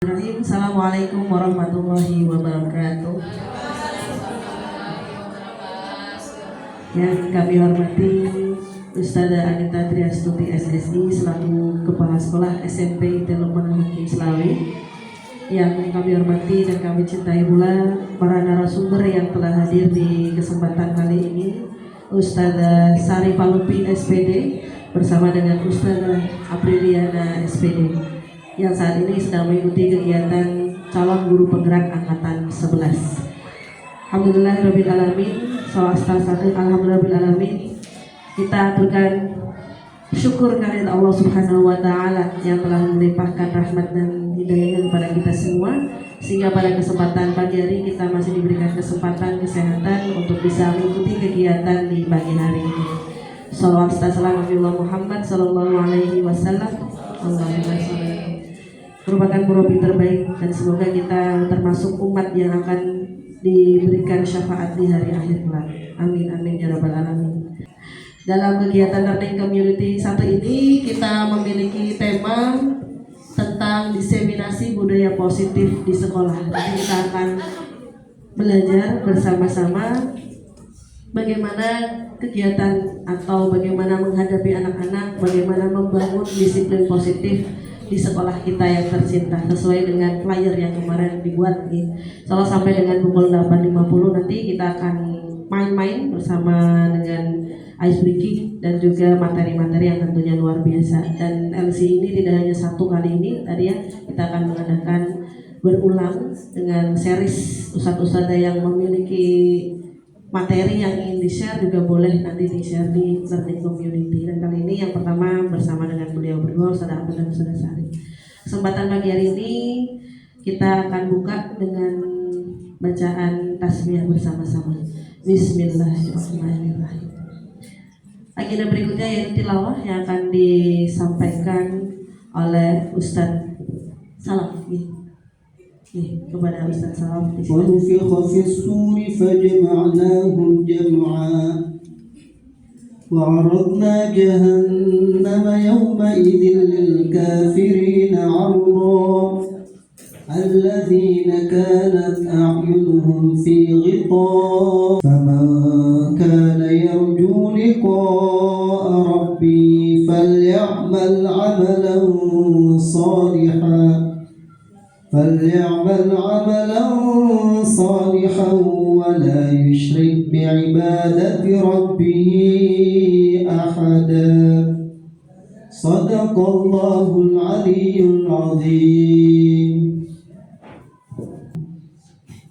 Assalamualaikum warahmatullahi wabarakatuh. Yang kami hormati Ustazah Anita Triastuti SSI selaku Kepala Sekolah SMP Teluman Hakim Slawi. Yang kami hormati dan kami cintai pula para narasumber yang telah hadir di kesempatan kali ini, Ustazah Sari Palupi SPD bersama dengan Ustazah Apriliana SPD yang saat ini sedang mengikuti kegiatan calon guru penggerak angkatan 11. Alhamdulillahirabbil alamin, alhamdulillahirabbil alamin. Kita aturkan syukur kehadirat Allah Subhanahu wa taala yang telah melimpahkan rahmat dan hidayah kepada kita semua, sehingga pada kesempatan pagi hari kita masih diberikan kesempatan kesehatan untuk bisa mengikuti kegiatan di pagi hari ini. Shalawat salam Muhammad sallallahu alaihi wasallam. Allahumma shalli merupakan murabi terbaik, dan semoga kita termasuk umat yang akan diberikan syafaat di hari akhir kelak. Amin amin ya rabbal alamin. Dalam kegiatan Learning Community 1 ini kita memiliki tema tentang diseminasi budaya positif di sekolah. Jadi kita akan belajar bersama-sama bagaimana kegiatan atau bagaimana menghadapi anak-anak, bagaimana membangun disiplin positif di sekolah kita yang tercinta, sesuai dengan flyer yang kemarin dibuat nih. Soalnya sampai dengan pukul 8.50 nanti kita akan main-main bersama dengan ice breaking dan juga materi-materi yang tentunya luar biasa. Dan LC ini tidak hanya satu kali ini, tadi ya kita akan mengadakan berulang dengan series ustadz-ustadzah yang memiliki materi yang ingin di-share, juga boleh nanti di-share di Learning Community. Dan kali ini yang pertama bersama dengan beliau berdua, Ustazah Ahmad dan Ustazah Sari. Kesempatan pagi hari ini kita akan buka dengan bacaan tasbih bersama-sama. Bismillahirrahmanirrahim. Agenda berikutnya yaitu tilawah yang akan disampaikan oleh Ustadz Salam. kepada Ustaz Salam. ونفخ في الصور فجمعناهم جمعا وعرضنا جهنم يومئذ للكافرين عرضا الذين كانت أعينهم في غطاء فمن كان يرجو لقاء ربه فليعمل عملا صالحا ولا يشرك بعبادة ربه أحدا صدق الله العلي العظيم.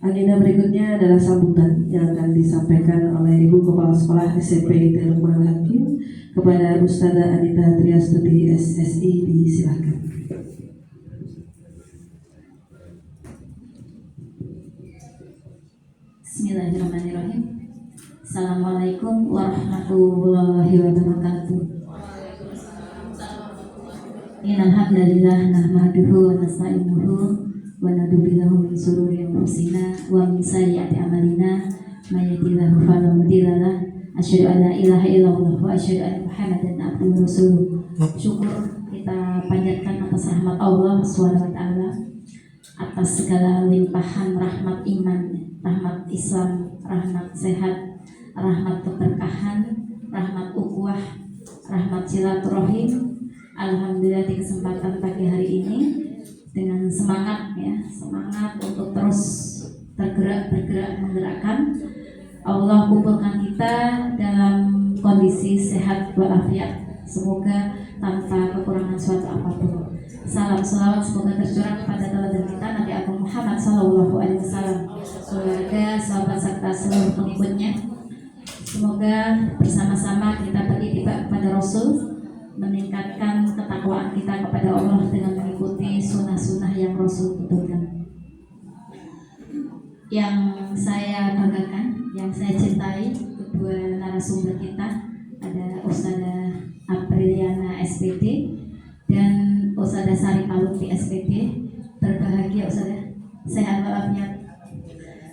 Agenda berikutnya adalah sambutan yang akan disampaikan oleh Ibu Kepala Sekolah SMP Teluman Hakim kepada Ustazah Anita Triastuti SSI. Disilakan. Bismillahirrahmanirrahim. Assalamualaikum warahmatullahi wabarakatuh. Innal hamdalillah nahmaduhu wa nasta'inuhu wa nadzubillahi min shururi anfusina wa min sayyiati a'malina may yahdihillahu fala mudilla lahu asyhadu an la ilaha illallah wa asyhadu anna muhammadan abduhu wa rasuluh. Syukur kita panjatkan atas rahmat Allah Subhanahu wa taala, atas segala limpahan rahmat iman, rahmat Islam, rahmat sehat, rahmat keberkahan, rahmat ukhuwah, rahmat silaturahim. Alhamdulillah di kesempatan pagi hari ini dengan semangat untuk terus bergerak menggerakkan, Allah kumpulkan kita dalam kondisi sehat walafiat, semoga tanpa kekurangan suatu apapun. Salam salawat semoga tercurah kepada teladan kita Nabi Agung Muhammad sallallahu alaihi wasallam, keluarga, sahabat serta seluruh pengikutnya. Semoga bersama-sama kita beritiba kepada Rasul, meningkatkan ketakwaan kita kepada Allah dengan mengikuti sunnah-sunnah yang Rasul tuturkan. Yang saya banggakan, yang saya cintai, kedua narasumber kita ada Ustazah Apriliana SPD dan Ustazah Sari Palupi SPD. Berbahagia Ustazah, sehat walafiat.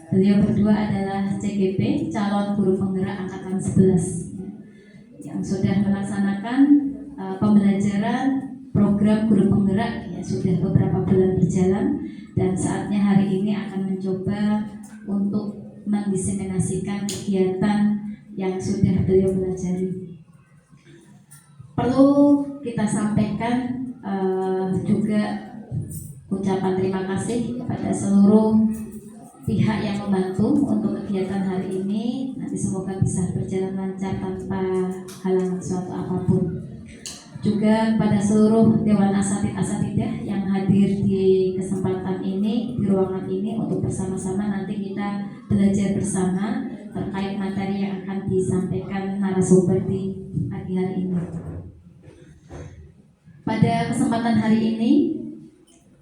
Beliau berdua adalah CGP, calon guru penggerak angkatan 11, yang sudah melaksanakan pembelajaran program guru penggerak ya sudah beberapa bulan berjalan, dan saatnya hari ini akan mencoba untuk mendiseminasikan kegiatan yang sudah beliau pelajari. Perlu kita sampaikan juga ucapan terima kasih kepada seluruh pihak yang membantu untuk kegiatan hari ini. Nanti semoga bisa berjalan lancar tanpa halangan suatu apapun. Juga pada seluruh Dewan Asatidz-Asatidzah yang hadir di kesempatan ini, di ruangan ini, untuk bersama-sama nanti kita belajar bersama terkait materi yang akan disampaikan narasumber di pagi hari ini. Pada kesempatan hari ini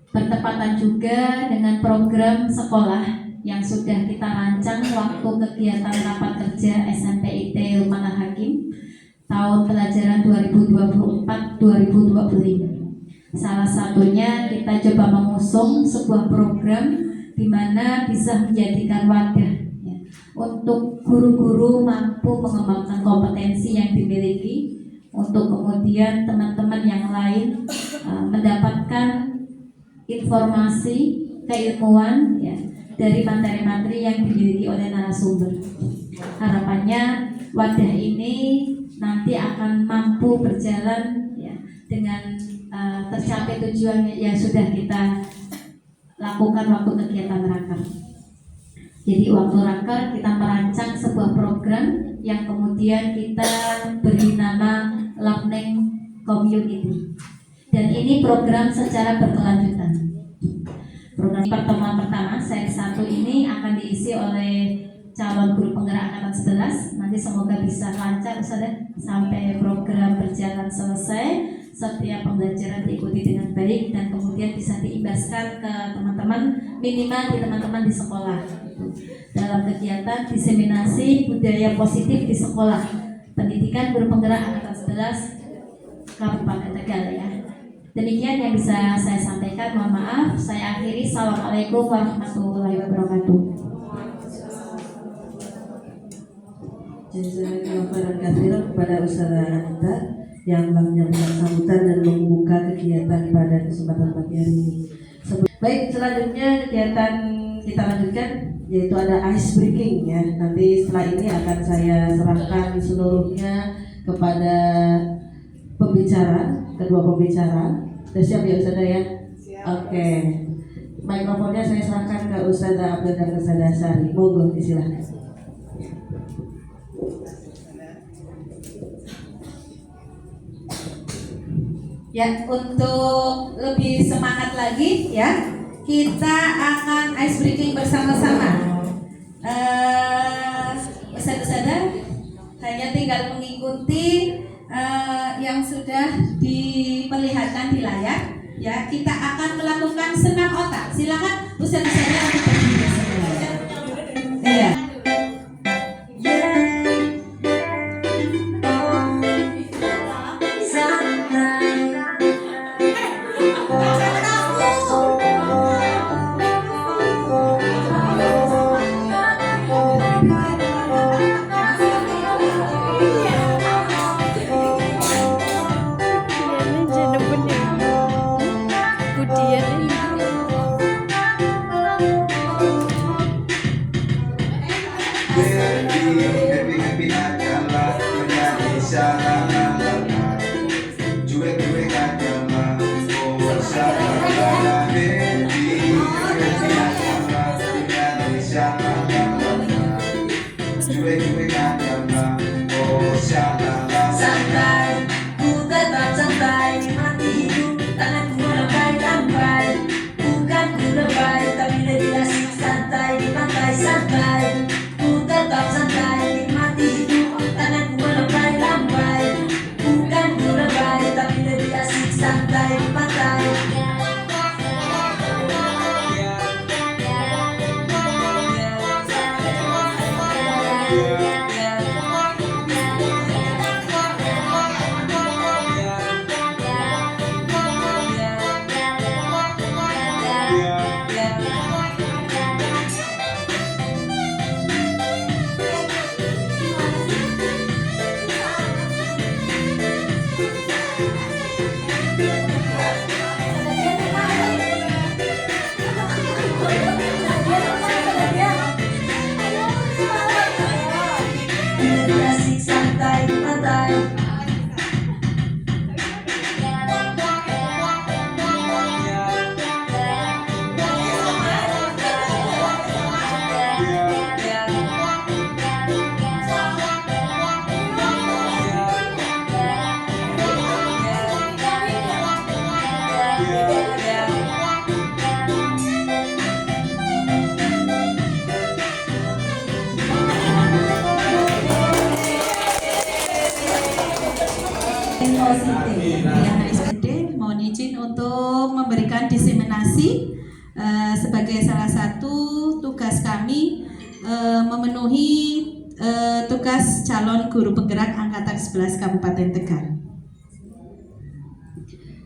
bertepatan juga dengan program sekolah yang sudah kita rancang waktu kegiatan rapat kerja SMP IT Lukmanul Hakim tahun pelajaran 2024-2025. Salah satunya kita coba mengusung sebuah program di mana bisa menjadikan wadah ya, untuk guru-guru mampu mengembangkan kompetensi yang dimiliki, untuk kemudian teman-teman yang lain mendapatkan informasi keilmuan ya, dari materi-materi yang dimiliki oleh narasumber. Harapannya wadah ini nanti akan mampu berjalan ya, dengan tercapai tujuan yang sudah kita lakukan waktu kegiatan raker. Jadi waktu raker kita merancang sebuah program yang kemudian kita beri nama Learning Community, dan ini program secara berkelanjutan. Program pertemuan pertama seri 1 ini akan diisi oleh calon guru penggerak angkatan 11. Nanti semoga bisa lancar sampai program berjalan selesai, setiap pembelajaran diikuti dengan baik, dan kemudian bisa diimbaskan ke teman-teman, minimal di teman-teman di sekolah dalam kegiatan diseminasi budaya positif di sekolah pendidikan guru penggerak angkatan 11 Kabupaten Tegal ya. Demikian yang bisa saya sampaikan, mohon maaf. Saya akhiri. Assalamualaikum warahmatullahi wabarakatuh. Jazakallahu khairan katsiran kepada Ustazah Anita yang telah menyampaikan sambutan dan membuka kegiatan pada kesempatan pagi hari ini. Baik, selanjutnya kegiatan kita lanjutkan yaitu ada ice breaking ya. Nanti setelah ini akan saya serahkan seluruhnya kepada kedua pembicara. Sudah siap ya Ustazah ya? Oke. Mikrofonnya saya serahkan ke Ustazah Abdul dan Ustazah Sari. Monggo silakan. Ya, untuk lebih semangat lagi ya, kita akan ice breaking bersama-sama. Ustazah hanya tinggal mengikuti yang sudah diperlihatkan di layar. Ya, kita akan melakukan senam otak. Silakan Ustazah untuk berdiri. Iya. Santai, ku tetap santai, mati hidup, tanganku lambai-lambai. Bukan ku lebay, tapi lebih asik santai di pantai santai. Ku tetap santai, mati hidup, tanganku lambai-lambai. Bukan ku lebay, tapi lebih asik santai di pantai. positif. Ya, SPD mohon izin untuk memberikan diseminasi sebagai salah satu tugas kami memenuhi tugas calon guru penggerak angkatan 11 Kabupaten Tegal.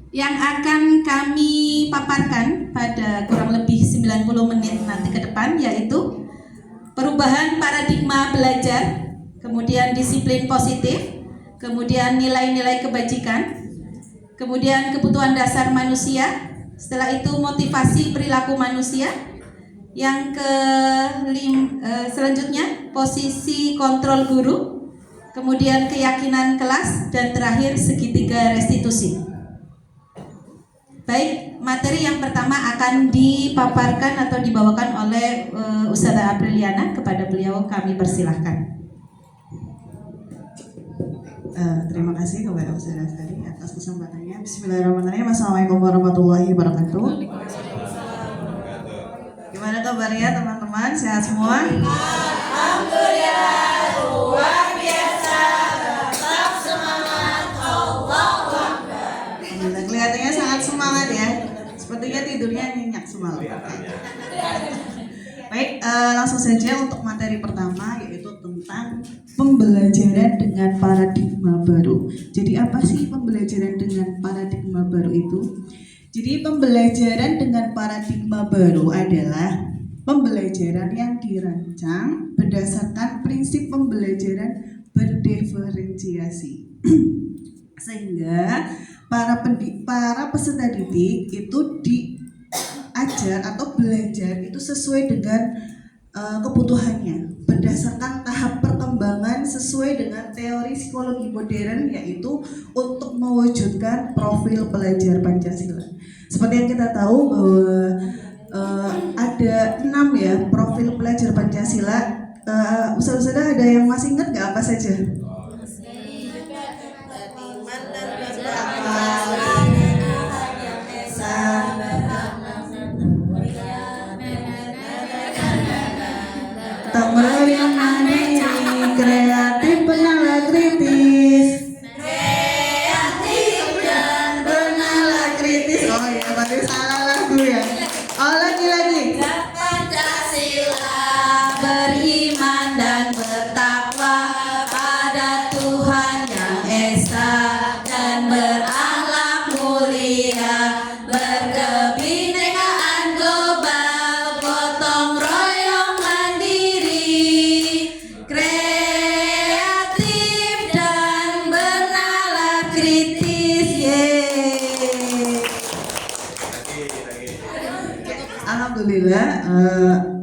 Yang akan kami paparkan pada kurang lebih 90 menit nanti ke depan yaitu perubahan paradigma belajar, kemudian disiplin positif, kemudian nilai-nilai kebajikan, kemudian kebutuhan dasar manusia, setelah itu motivasi perilaku manusia, yang selanjutnya posisi kontrol guru, kemudian keyakinan kelas, dan terakhir segitiga restitusi. Baik, materi yang pertama akan dipaparkan atau dibawakan oleh Ustazah Apriliana. Kepada beliau kami persilahkan. Terima kasih kepada Ustazah Sari atas kesempatannya. Bismillahirrahmanirrahim. Assalamualaikum warahmatullahi wabarakatuh. Gimana kabarnya teman-teman? Sehat semua? Alhamdulillah, luar biasa. Tetap semangat. Allahu Akbar. Kelihatannya sangat semangat ya. Sepertinya tidurnya nyenyak semalam. Baik, langsung saja untuk materi pertama yaitu tentang pembelajaran dengan paradigma baru. Jadi apa sih pembelajaran dengan paradigma baru itu? Jadi pembelajaran dengan paradigma baru adalah pembelajaran yang dirancang berdasarkan prinsip pembelajaran berdiferensiasi. Sehingga para peserta didik itu diajar atau belajar itu sesuai dengan kebutuhannya berdasarkan tahap perkembangan sesuai dengan teori psikologi modern, yaitu untuk mewujudkan profil pelajar Pancasila. Seperti yang kita tahu bahwa ada 6 ya profil pelajar Pancasila. Ustaz-ustazah ada yang masih ingat nggak apa saja? Yang mandiri, kreatif, penyala kritis. Kreatif dan penyala kritis. Oh iya, berarti salah lagu ya. Oh lagi. Pancasila, beriman dan bertakwa pada Tuhan yang esa dan berakhlak mulia, berkebinekaan global, gotong royong mandiri, kreatif dan bernalar kritis. Alhamdulillah,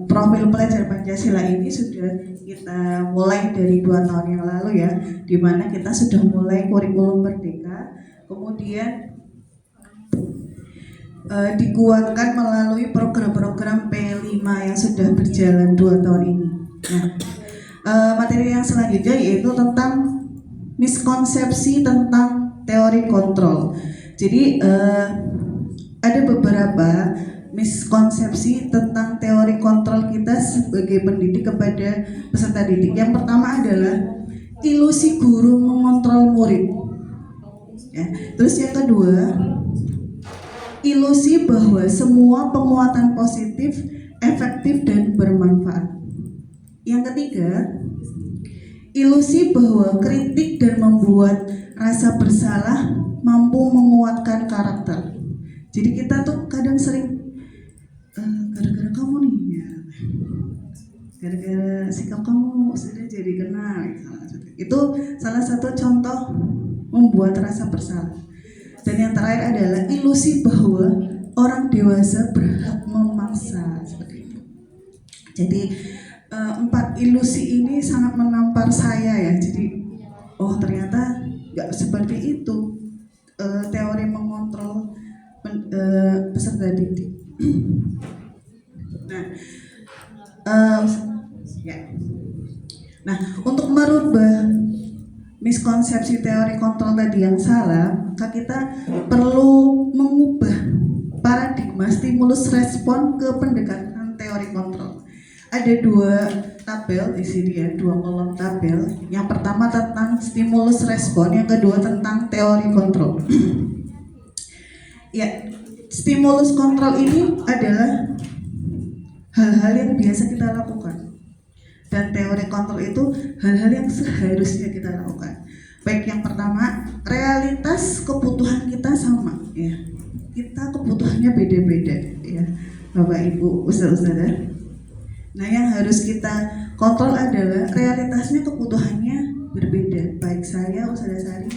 profil pelajar Pancasila ini sudah kita mulai dari 2 tahun yang lalu ya, di mana kita sudah mulai kurikulum merdeka, kemudian dikuatkan melalui program-program P5 yang sudah berjalan 2 tahun ini. Nah, materi yang selanjutnya yaitu tentang miskonsepsi tentang teori kontrol. Jadi ada beberapa miskonsepsi tentang teori kontrol kita sebagai pendidik kepada peserta didik. Yang pertama adalah ilusi guru mengontrol murid. Ya. Terus yang kedua, ilusi bahwa semua penguatan positif efektif dan bermanfaat. Yang ketiga, ilusi bahwa kritik dan membuat rasa bersalah mampu menguatkan karakter. Jadi kita tuh kadang sering gara-gara kamu nih ya, gara-gara sikap kamu sudah jadi kenal. Itu salah satu contoh membuat rasa bersalah. Dan yang terakhir adalah ilusi bahwa orang dewasa berhak memaksa, seperti itu. Jadi 4 ilusi ini sangat menampar saya ya. Jadi oh ternyata nggak seperti itu teori mengontrol peserta didik. Nah, untuk merubah miskonsepsi teori kontrol tadi yang salah, maka kita perlu mengubah paradigma stimulus respon ke pendekatan teori kontrol. Ada 2 tabel di sini ya, 2 kolom tabel. Yang pertama tentang stimulus respon, yang kedua tentang teori kontrol. Ya, stimulus kontrol ini adalah hal-hal yang biasa kita lakukan. Dan teori kontrol itu hal-hal yang seharusnya kita lakukan. Baik, yang pertama, realitas kebutuhan kita sama ya. Kita kebutuhannya beda-beda ya, Bapak Ibu, Ustaz-ustazah. Nah, yang harus kita kontrol adalah realitasnya kebutuhannya berbeda. Baik saya, Ustazah Sari,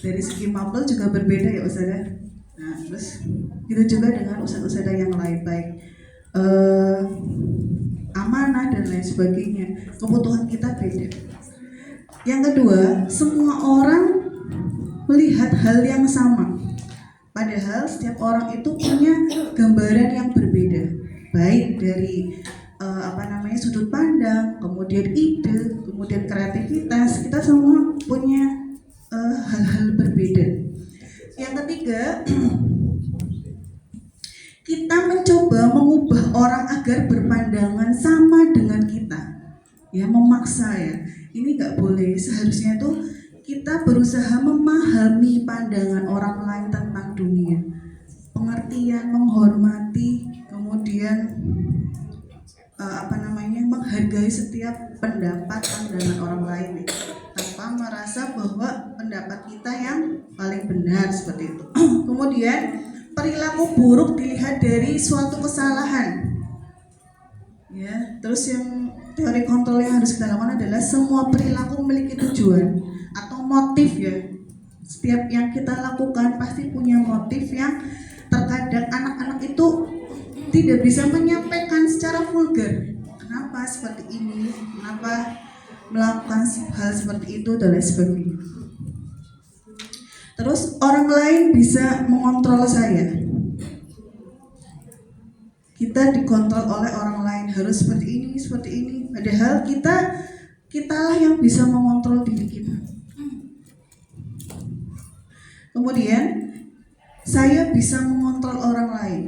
dari segi mapel juga berbeda ya Ustazah. Nah, terus itu juga dengan ustazah-ustazah yang lain, baik amanah dan lain sebagainya. Kebutuhan kita beda. Yang kedua, semua orang melihat hal yang sama. Padahal setiap orang itu punya gambaran yang berbeda. Baik dari sudut pandang, kemudian ide, kemudian kreativitas. Kita semua punya hal-hal berbeda. Yang ketiga, kita mencoba mengubah orang agar berpandangan sama dengan kita. Ya, memaksa ya. Ini nggak boleh. Seharusnya tuh kita berusaha memahami pandangan orang lain tentang dunia. Pengertian, menghormati, kemudian menghargai setiap pendapat pandangan orang lain ya. Tanpa merasa bahwa pendapat kita yang paling benar seperti itu. Kemudian perilaku buruk dilihat dari suatu kesalahan. Ya, terus yang teori kontrol yang harus kita lakukan adalah semua perilaku memiliki tujuan atau motif ya. Setiap yang kita lakukan pasti punya motif yang terkadang anak-anak itu tidak bisa menyampaikan secara vulgar. Kenapa seperti ini? Kenapa melakukan hal seperti itu dan lain sebagainya. Terus orang lain bisa mengontrol saya. Kita dikontrol oleh orang lain, harus seperti ini. Padahal kitalah yang bisa mengontrol diri kita. Kemudian saya bisa mengontrol orang lain.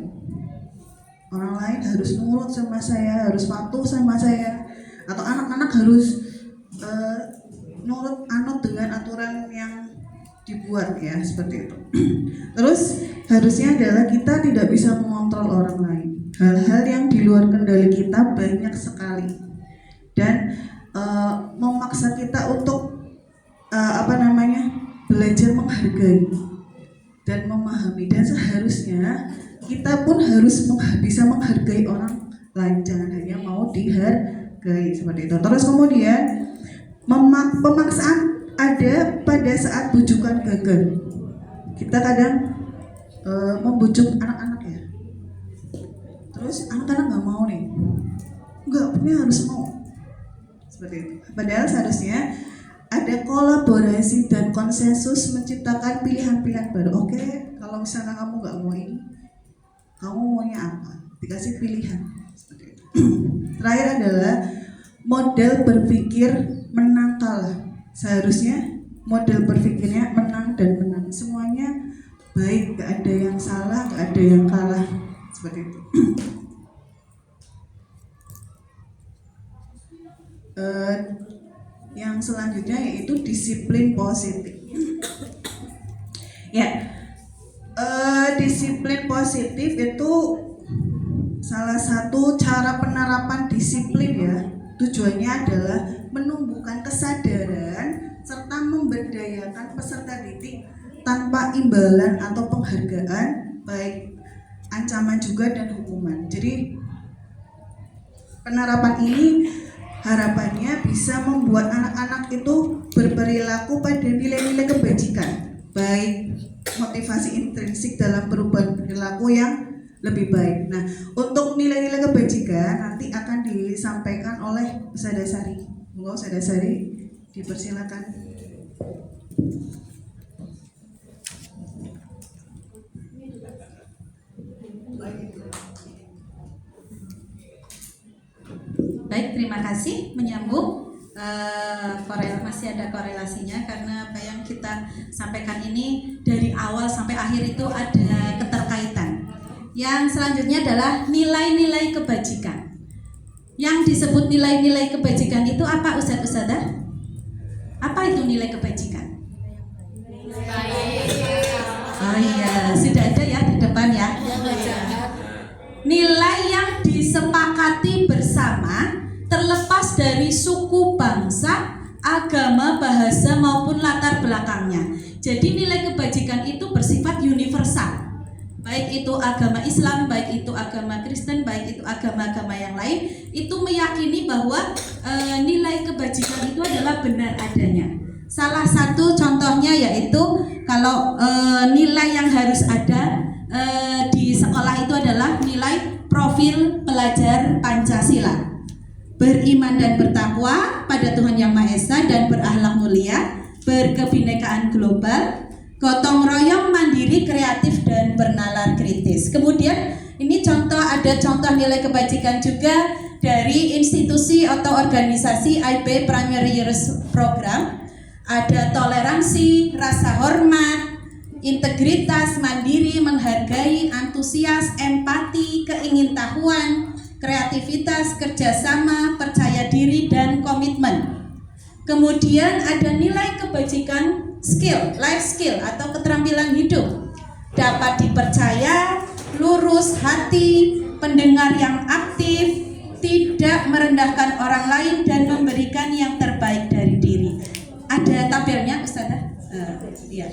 Orang lain harus nurut sama saya, harus patuh sama saya, atau anak-anak harus nurut anut dengan aturan yang dibuat ya, seperti itu. Terus harusnya adalah kita tidak bisa mengontrol orang lain. Hal-hal yang di luar kendali kita banyak sekali dan memaksa kita untuk belajar menghargai dan memahami, dan seharusnya kita pun harus bisa menghargai orang lain, jangan hanya mau dihargai seperti itu. Terus kemudian pemaksaan ada pada saat bujukan gagal. Kita kadang membujuk anak-anak ya, terus anak-anak nggak mau nih, nggak harus mau seperti itu. Padahal seharusnya ada kolaborasi dan konsensus menciptakan pilihan-pilihan baru. Oke, kalau misalnya kamu nggak mau ini, kamu maunya apa? Dikasih pilihan seperti itu. Terakhir adalah model berpikir menang kalah. Seharusnya model berpikirnya menang dan menang. Semuanya baik, gak ada yang salah, gak ada yang kalah seperti itu. Yang selanjutnya yaitu disiplin positif. Ya. Disiplin positif itu salah satu cara penerapan disiplin ya. Tujuannya adalah menumbuhkan kesadaran serta memberdayakan peserta didik tanpa imbalan atau penghargaan, baik ancaman juga dan hukuman. Jadi penerapan ini harapannya bisa membuat anak-anak itu berperilaku pada nilai-nilai kebajikan, baik motivasi intrinsik dalam perubahan perilaku yang lebih baik. Nah, untuk nilai-nilai kebajikan nanti akan disampaikan oleh Ustazah Sari. Monggo Ustazah Sari, dipersilakan. Baik, terima kasih. Menyambung masih ada korelasinya karena apa yang kita sampaikan ini dari awal sampai akhir itu ada keterkaitan. Yang selanjutnya adalah nilai-nilai kebajikan. Yang disebut nilai-nilai kebajikan itu apa, Ustadz-Ustadzah? Apa itu nilai kebajikan? Oh iya, sudah ada ya di depan ya. Nilai yang disepakati bersama terlepas dari suku, bangsa, agama, bahasa maupun latar belakangnya. Jadi nilai kebajikan itu bersifat universal. Baik itu agama Islam, baik itu agama Kristen, baik itu agama-agama yang lain, itu meyakini bahwa nilai kebajikan itu adalah benar adanya. Salah satu contohnya yaitu kalau nilai yang harus ada di sekolah itu adalah nilai profil pelajar Pancasila. Beriman dan bertakwa pada Tuhan Yang Maha Esa dan berakhlak mulia, berkebinekaan global, gotong royong, mandiri, kreatif, dan bernalar kritis. Kemudian ini ada contoh nilai kebajikan juga dari institusi atau organisasi IB Primary Years Program. Ada toleransi, rasa hormat, integritas, mandiri, menghargai, antusias, empati, keingintahuan, kreativitas, kerjasama, percaya diri, dan komitmen. Kemudian ada nilai kebajikan skill, life skill atau keterampilan hidup. Dapat dipercaya, lurus hati, pendengar yang aktif, tidak merendahkan orang lain, dan memberikan yang terbaik dari diri. Ada tabelnya, Ustazah? Ya.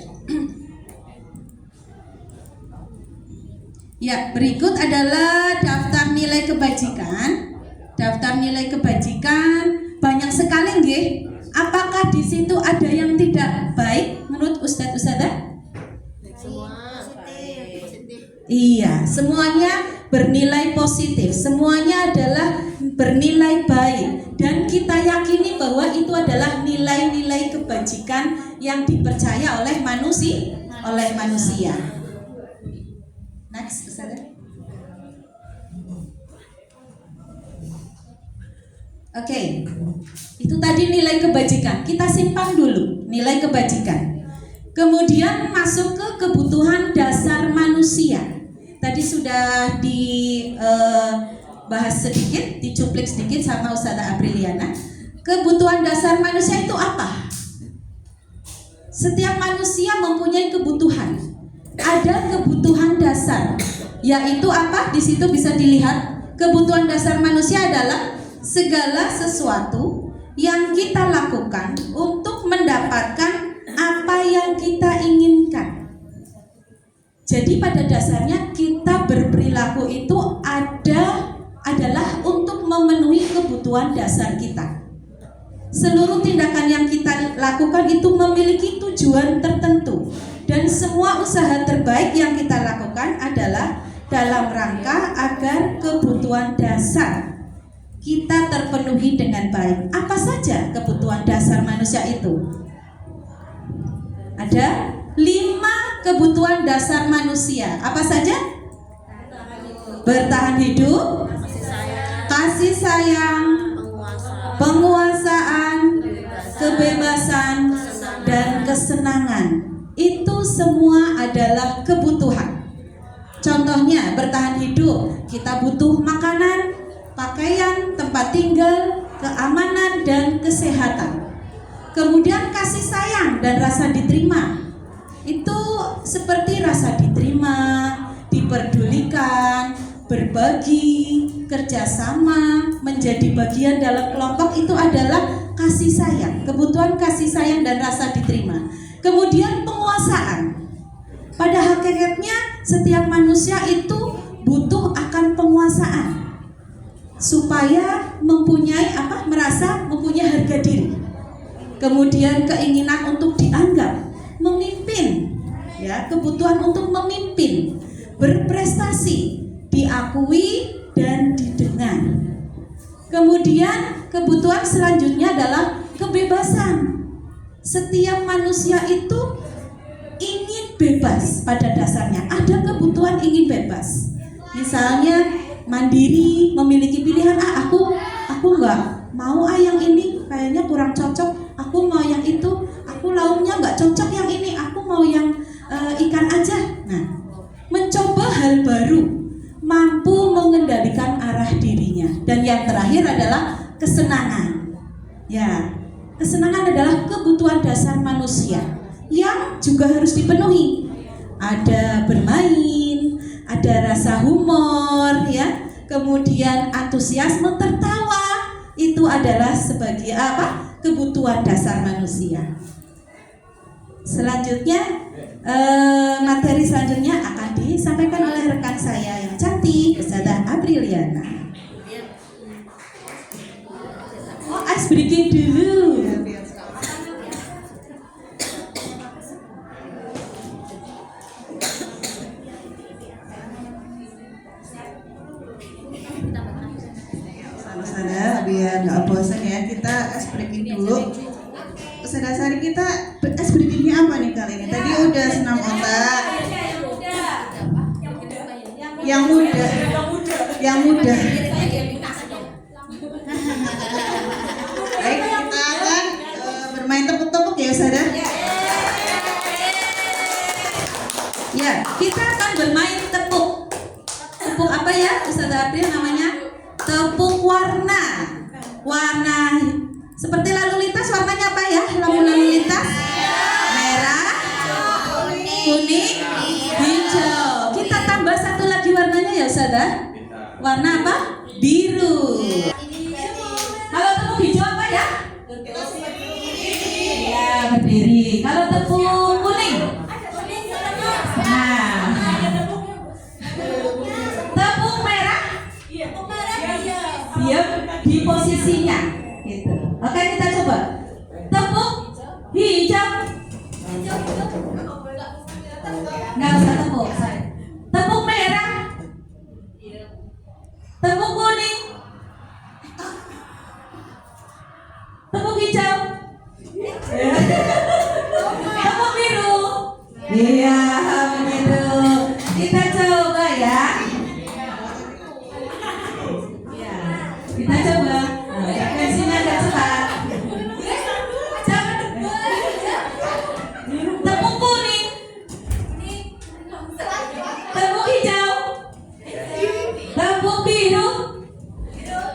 Ya, berikut adalah daftar nilai kebajikan. Daftar nilai kebajikan banyak sekali, nggih. Apakah di situ ada yang tidak baik menurut Ustazah? Iya, semuanya bernilai positif, semuanya adalah bernilai baik, dan kita yakini bahwa itu adalah nilai-nilai kebajikan yang dipercaya oleh manusia. Next, Ustazah. Oke, itu tadi nilai kebajikan. Kita simpan dulu nilai kebajikan. Kemudian masuk ke kebutuhan dasar manusia. Tadi sudah dibahas sedikit, dicuplik sedikit sama Ustazah Apriliana. Kebutuhan dasar manusia itu apa? Setiap manusia mempunyai kebutuhan. Ada kebutuhan dasar, yaitu apa? Di situ bisa dilihat kebutuhan dasar manusia adalah segala sesuatu yang kita lakukan untuk mendapatkan apa yang kita inginkan. Jadi pada dasarnya kita berperilaku itu adalah untuk memenuhi kebutuhan dasar kita. Seluruh tindakan yang kita lakukan itu memiliki tujuan tertentu, dan semua usaha terbaik yang kita lakukan adalah dalam rangka agar kebutuhan dasar kita terpenuhi dengan baik. Apa saja kebutuhan dasar manusia itu? Ada 5 kebutuhan dasar manusia. Apa saja? Bertahan hidup, kasih sayang, penguasaan, kebebasan, dan kesenangan. Itu semua adalah kebutuhan. Contohnya bertahan hidup, kita butuh makanan, pakaian, tempat tinggal, keamanan, dan kesehatan. Kemudian kasih sayang dan rasa diterima. Itu seperti rasa diterima, diperdulikan, berbagi, kerjasama, menjadi bagian dalam kelompok, itu adalah kasih sayang, kebutuhan kasih sayang dan rasa diterima. Kemudian penguasaan. Pada hakikatnya setiap manusia itu butuh akan penguasaan supaya merasa mempunyai harga diri. Kemudian keinginan untuk dianggap, memimpin, ya, kebutuhan untuk memimpin, berprestasi, diakui dan didengar. Kemudian kebutuhan selanjutnya adalah kebebasan. Setiap manusia itu ingin bebas pada dasarnya. Ada kebutuhan ingin bebas. Misalnya mandiri, memiliki pilihan, aku nggak mau yang ini, kayaknya kurang cocok. Aku mau yang itu, aku lauknya nggak cocok yang ini, aku mau yang ikan aja. Nah, mencoba hal baru, mampu mengendalikan arah dirinya. Dan yang terakhir adalah kesenangan. Ya, kesenangan adalah kebutuhan dasar manusia yang juga harus dipenuhi. Ada bermain, ada rasa humor, ya, kemudian antusiasme, tertawa, itu adalah sebagai apa? Kebutuhan dasar manusia. Selanjutnya, materi selanjutnya akan disampaikan oleh rekan saya yang cantik, Ustazah Apriliana. Oh, ice breaking dulu. Ustazah, biar nggak bosan ya, kita ice breaking dulu. Ustazah Sari, kita ice breakingnya apa nih kali ini? Tadi udah senam otak. Yang muda. Baik, kita akan bermain tepuk-tepuk ya Ustazah. Ya, kita akan bermain tepuk. Tepuk apa ya, Ustazah April namanya? Tepuk warna. Warna seperti lalu lintas, warnanya apa ya? Lalu lintas merah, kuning, hijau. Kita tambah satu lagi warnanya ya Ustazah. Warna apa? Biru. Kalau tepuk hijau apa ya? Ya, berdiri. Kalau tepuk kuning? Nah. Tepuk merah? Diam di posisinya. Gitu. Oke, kita coba. Tepuk hijau. Nggak usah tepuk. Tepuk merah. Tepuk kuning. Tepuk hijau. Tepuk biru. Iya, begitu. Kita coba ya. Ya, kita coba. Frekuensinya agak cepat. Tepuk kuning. Tepuk hijau. Tepuk biru.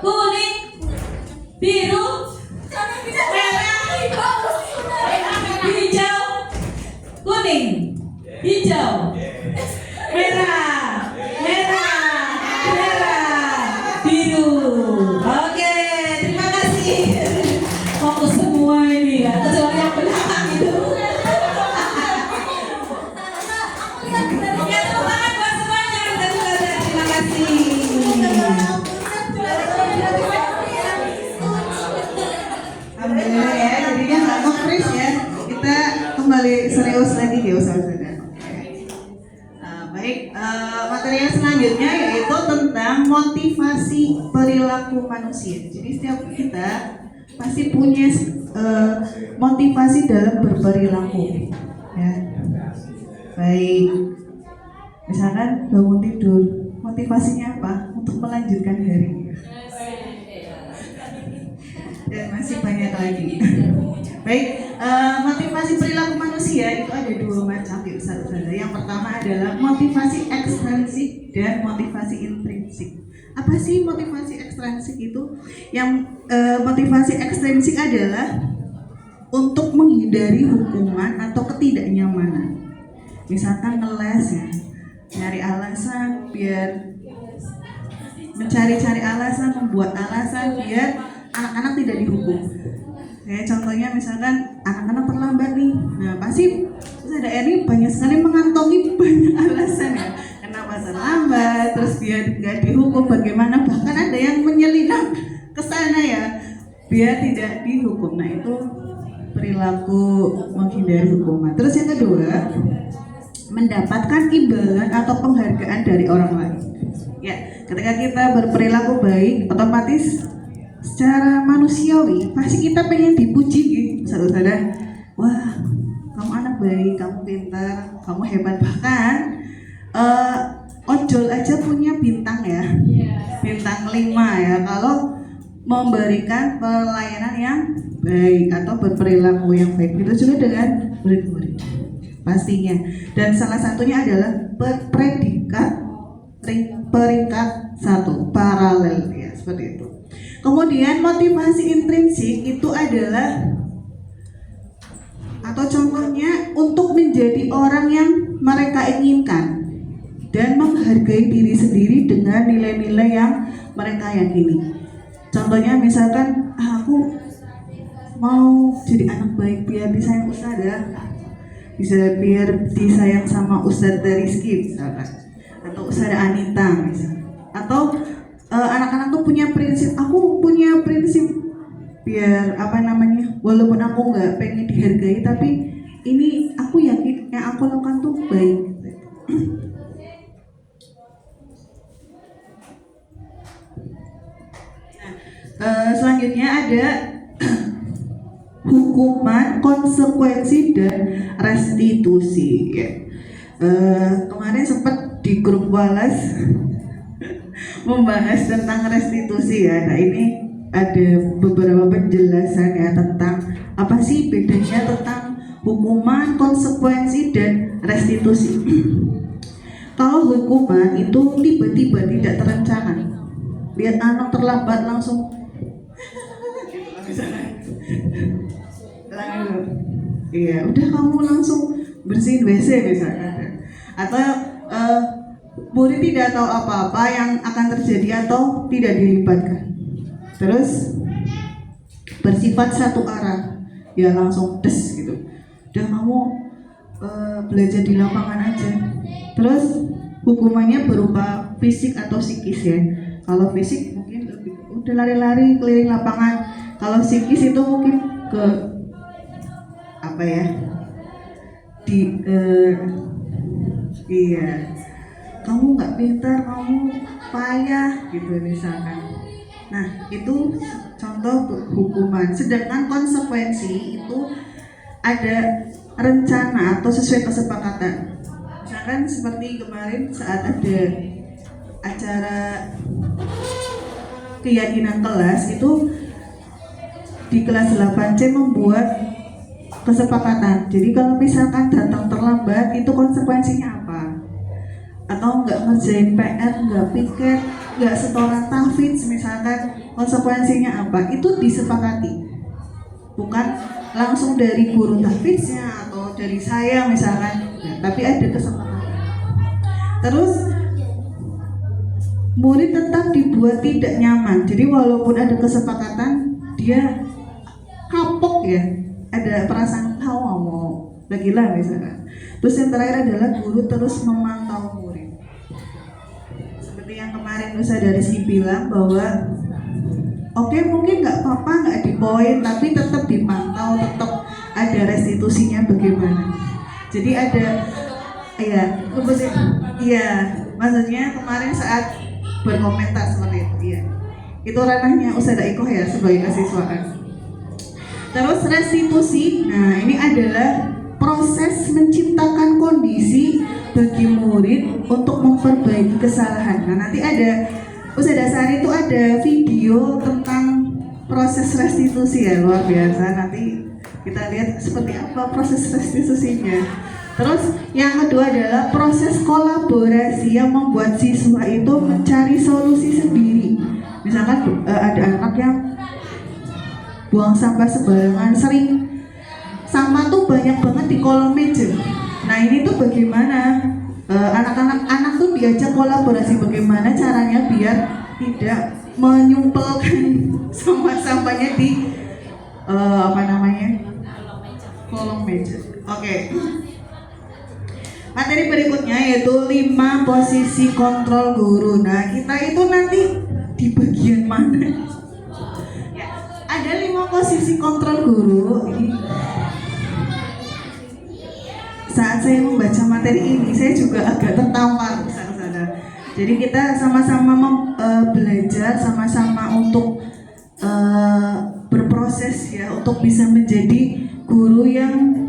Kuning. Biru. Merah. Hijau. Kuning. Hijau. Merah. Merah. Merah. Biru. Oke, terima kasih. Fokus semua ini ya, kecuali yang belakang itu. Ya, tepuk tangan buat semuanya. Terima kasih. Alhamdulillah ya, jadinya nggak nge-freeze ya. Kita kembali serius lagi ya Ustazah. Baik, materi yang selanjutnya yaitu tentang motivasi perilaku manusia. Jadi setiap kita pasti punya motivasi dalam berperilaku. Ya. Baik, misalkan bangun tidur, motivasinya apa? Untuk melanjutkan hari. Dan masih banyak lagi. Baik, motivasi perilaku manusia itu ada dua macam ya Ustazah. Yang pertama adalah motivasi ekstrinsik dan motivasi intrinsik. Apa sih motivasi ekstrinsik itu? Yang motivasi ekstrinsik adalah untuk menghindari hukuman atau ketidaknyamanan. Misalkan ngeles ya, nyari alasan biar mencari-cari alasan, membuat alasan biar anak-anak tidak dihukum. Kayak contohnya misalkan anak-anak terlambat nih, nah pasti ada ini banyak sekali mengantongi banyak alasan ya. Kenapa terlambat, terus biar nggak dihukum bagaimana, bahkan ada yang menyelinap ke sana ya biar tidak dihukum. Nah itu perilaku menghindari hukuman. Terus yang kedua, mendapatkan imbalan atau penghargaan dari orang lain. Ya, ketika kita berperilaku baik, otomatis secara manusiawi pasti kita pengen dipuji gitu. Saudara, wah kamu anak baik, kamu pintar, kamu hebat. Bahkan ojol aja punya bintang ya, bintang 5 ya kalau memberikan pelayanan yang baik atau berperilaku yang baik. Itu juga dengan murid-murid pastinya. Dan salah satunya adalah peringkat 1 paralel ya. seperti itu. Kemudian motivasi intrinsik itu adalah atau contohnya untuk menjadi orang yang mereka inginkan dan menghargai diri sendiri dengan nilai-nilai yang mereka yakini. Contohnya misalkan aku mau jadi anak baik biar disayang ustadzah, bisa biar disayang sama Ustadz Rizky misalkan, atau Ustadzah Anita misalkan. Atau anak-anak tuh punya prinsip, aku punya prinsip biar walaupun aku nggak pengen dihargai tapi ini aku yakin yang aku lakukan tuh baik. Selanjutnya ada hukuman, konsekuensi, dan restitusi. Kemarin sempat di grup Walas membahas tentang restitusi ya. Nah ini ada beberapa penjelasan ya tentang apa sih bedanya tentang hukuman, konsekuensi, dan restitusi. Kalau hukuman itu tiba-tiba tidak terencana, lihat anak terlambat langsung iya udah kamu langsung bersihin WC misalkan, atau murid tidak tahu apa-apa yang akan terjadi atau tidak dilibatkan, terus bersifat satu arah ya langsung des gitu, udah kamu belajar di lapangan aja. Terus hukumannya berupa fisik atau psikis ya. Kalau fisik mungkin lebih udah lari-lari keliling lapangan. Kalau psikis itu mungkin ke apa ya? Iya. Kamu nggak pintar, kamu payah gitu misalkan. Nah, itu contoh hukuman. Sedangkan konsekuensi itu ada rencana atau sesuai kesepakatan. Misalkan seperti kemarin saat ada acara keyakinan kelas itu di kelas 8C membuat kesepakatan. Jadi kalau misalkan datang terlambat itu konsekuensinya apa? Atau nggak ngerjain PR, nggak piket, nggak setoran tahfidz misalkan, konsekuensinya apa? Itu disepakati. Bukan langsung dari guru tahfidznya atau dari saya misalkan, ya, tapi ada kesepakatan. Terus murid tetap dibuat tidak nyaman. Jadi walaupun ada kesepakatan, dia kapok ya, ada perasaan mau lagi lah misalkan. Terus yang terakhir adalah guru terus memantau murid. Seperti yang kemarin Ustadz Rizky bilang bahwa oke, mungkin nggak apa-apa nggak dipoin, tapi tetap dipantau, tetap ada restitusinya bagaimana. Jadi ada, maksudnya kemarin saat berkomentar seperti itu, ya. Itu ranahnya Ustadzah Ikoh ya sebagai kesiswaan. Terus restitusi, nah ini adalah proses menciptakan kondisi bagi murid untuk memperbaiki kesalahan. Nah nanti ada Ustadzah Sari itu ada video tentang proses restitusi ya, luar biasa. Nanti kita lihat seperti apa proses restitusinya. Terus yang kedua adalah proses kolaborasi yang membuat siswa itu mencari solusi sendiri. Misalkan ada anak yang buang sampah sembarangan, sering sampah tuh banyak banget di kolong meja. Nah ini tuh bagaimana anak-anak tuh diajak kolaborasi bagaimana caranya biar tidak menyumpelkan sampah-sampahnya di kolong meja. Oke. Materi berikutnya yaitu 5 posisi kontrol guru. Nah kita itu nanti di bagian mana? Ya, ada 5 posisi kontrol guru. Ini saat saya membaca materi ini saya juga agak tertampar sana. Jadi kita sama-sama belajar, sama-sama untuk berproses ya untuk bisa menjadi guru yang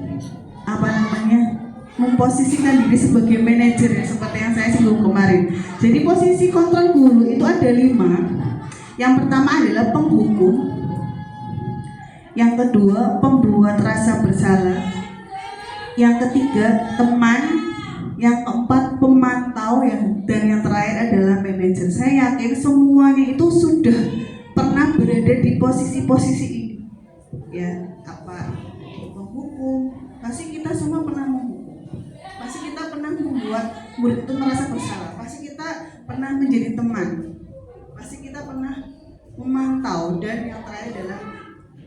memposisikan diri sebagai manajer ya, seperti yang saya singgung kemarin. Jadi posisi kontrol guru itu ada 5. Yang pertama adalah penghukum. Yang kedua pembuat rasa bersalah. Yang ketiga teman. yang keempat pemantau, dan yang terakhir adalah manajer. Saya yakin semuanya itu sudah pernah berada di posisi-posisi ini. Ya, apa menghukum? Pasti kita semua pernah menghukum. Pasti kita pernah membuat murid itu merasa bersalah. Pasti kita pernah menjadi teman. Pasti kita pernah memantau, dan yang terakhir adalah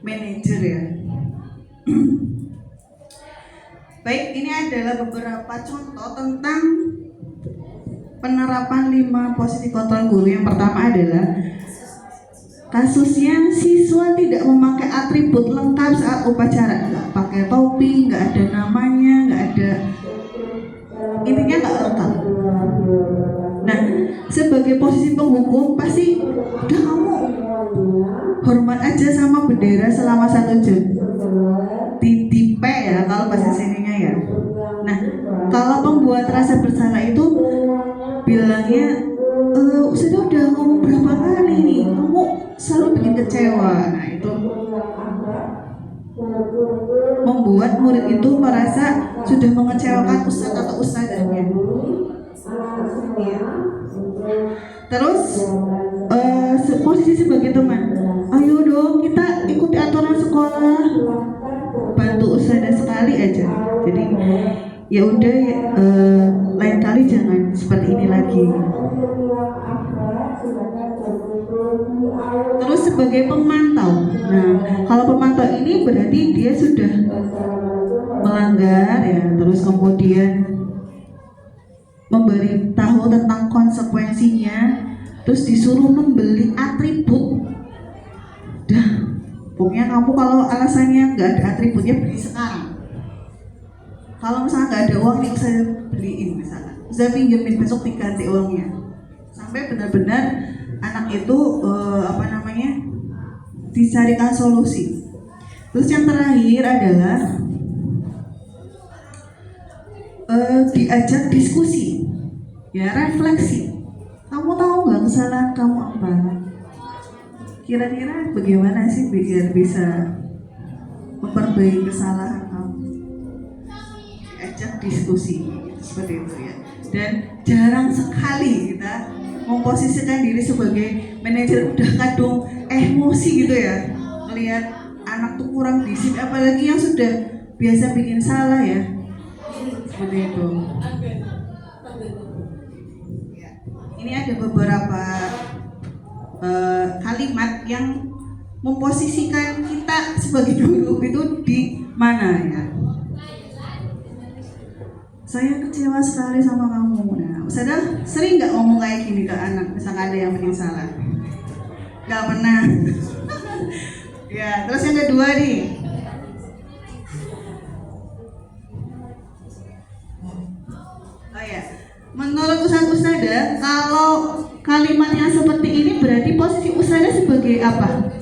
manajer ya. Baik, ini adalah beberapa contoh tentang penerapan 5 posisi kontrol guru. Yang pertama adalah kasusnya siswa tidak memakai atribut lengkap saat upacara, nggak pakai topi, nggak ada namanya, nggak ada, intinya nggak lengkap. Nah, sebagai posisi penghukum pasti udah kamu hormat aja sama bendera selama 1 jam. Tipe ya kalau bahasa sininya ya. Nah, kalau pembuat rasa bersalah itu bilangnya sudah ngomong berapa kali nih, kamu selalu bikin kecewa. Nah, itu membuat murid itu merasa sudah mengecewakan ustadz atau ustadzahnya. Ya. Terus posisi sebagai teman, ayo dong kita ikuti aturan sekolah, bantu ustadzah sekali aja. Jadi ya udah, lain kali jangan seperti ini lagi. Terus sebagai pemantau, nah kalau pemantau ini berarti dia sudah melanggar ya, terus kemudian memberitahu tentang konsekuensinya, terus disuruh membeli atribut. Dah, pokoknya kamu kalau alasannya nggak ada atributnya, beli sekarang. Kalau misalnya nggak ada uang nih, saya beliin misalnya, saya pinjemin, besok diganti uangnya, sampai benar-benar anak itu dicarikan solusi. Terus yang terakhir adalah diajak diskusi, ya, refleksi. Kamu tahu nggak kesalahan kamu apa? Kira-kira bagaimana sih biar bisa memperbaiki kesalahan kamu? Diajak diskusi, seperti itu ya. Dan jarang sekali kita memposisikan diri sebagai manajer udah kadung emosi gitu ya, melihat anak tuh kurang disiplin, apalagi yang sudah biasa bikin salah ya, seperti itu. Ya. Ini ada beberapa kalimat yang memposisikan kita sebagai guru itu di mana ya. Saya kecewa sekali sama kamu. Nah, Ustazah sering nggak ngomong kayak gini ke anak, misalkan ada yang bikin salah? Nggak pernah. Ya, terus yang kedua nih. Oh ya, menurut Ustazah, kalau kalimatnya seperti ini berarti posisi Ustazah sebagai apa?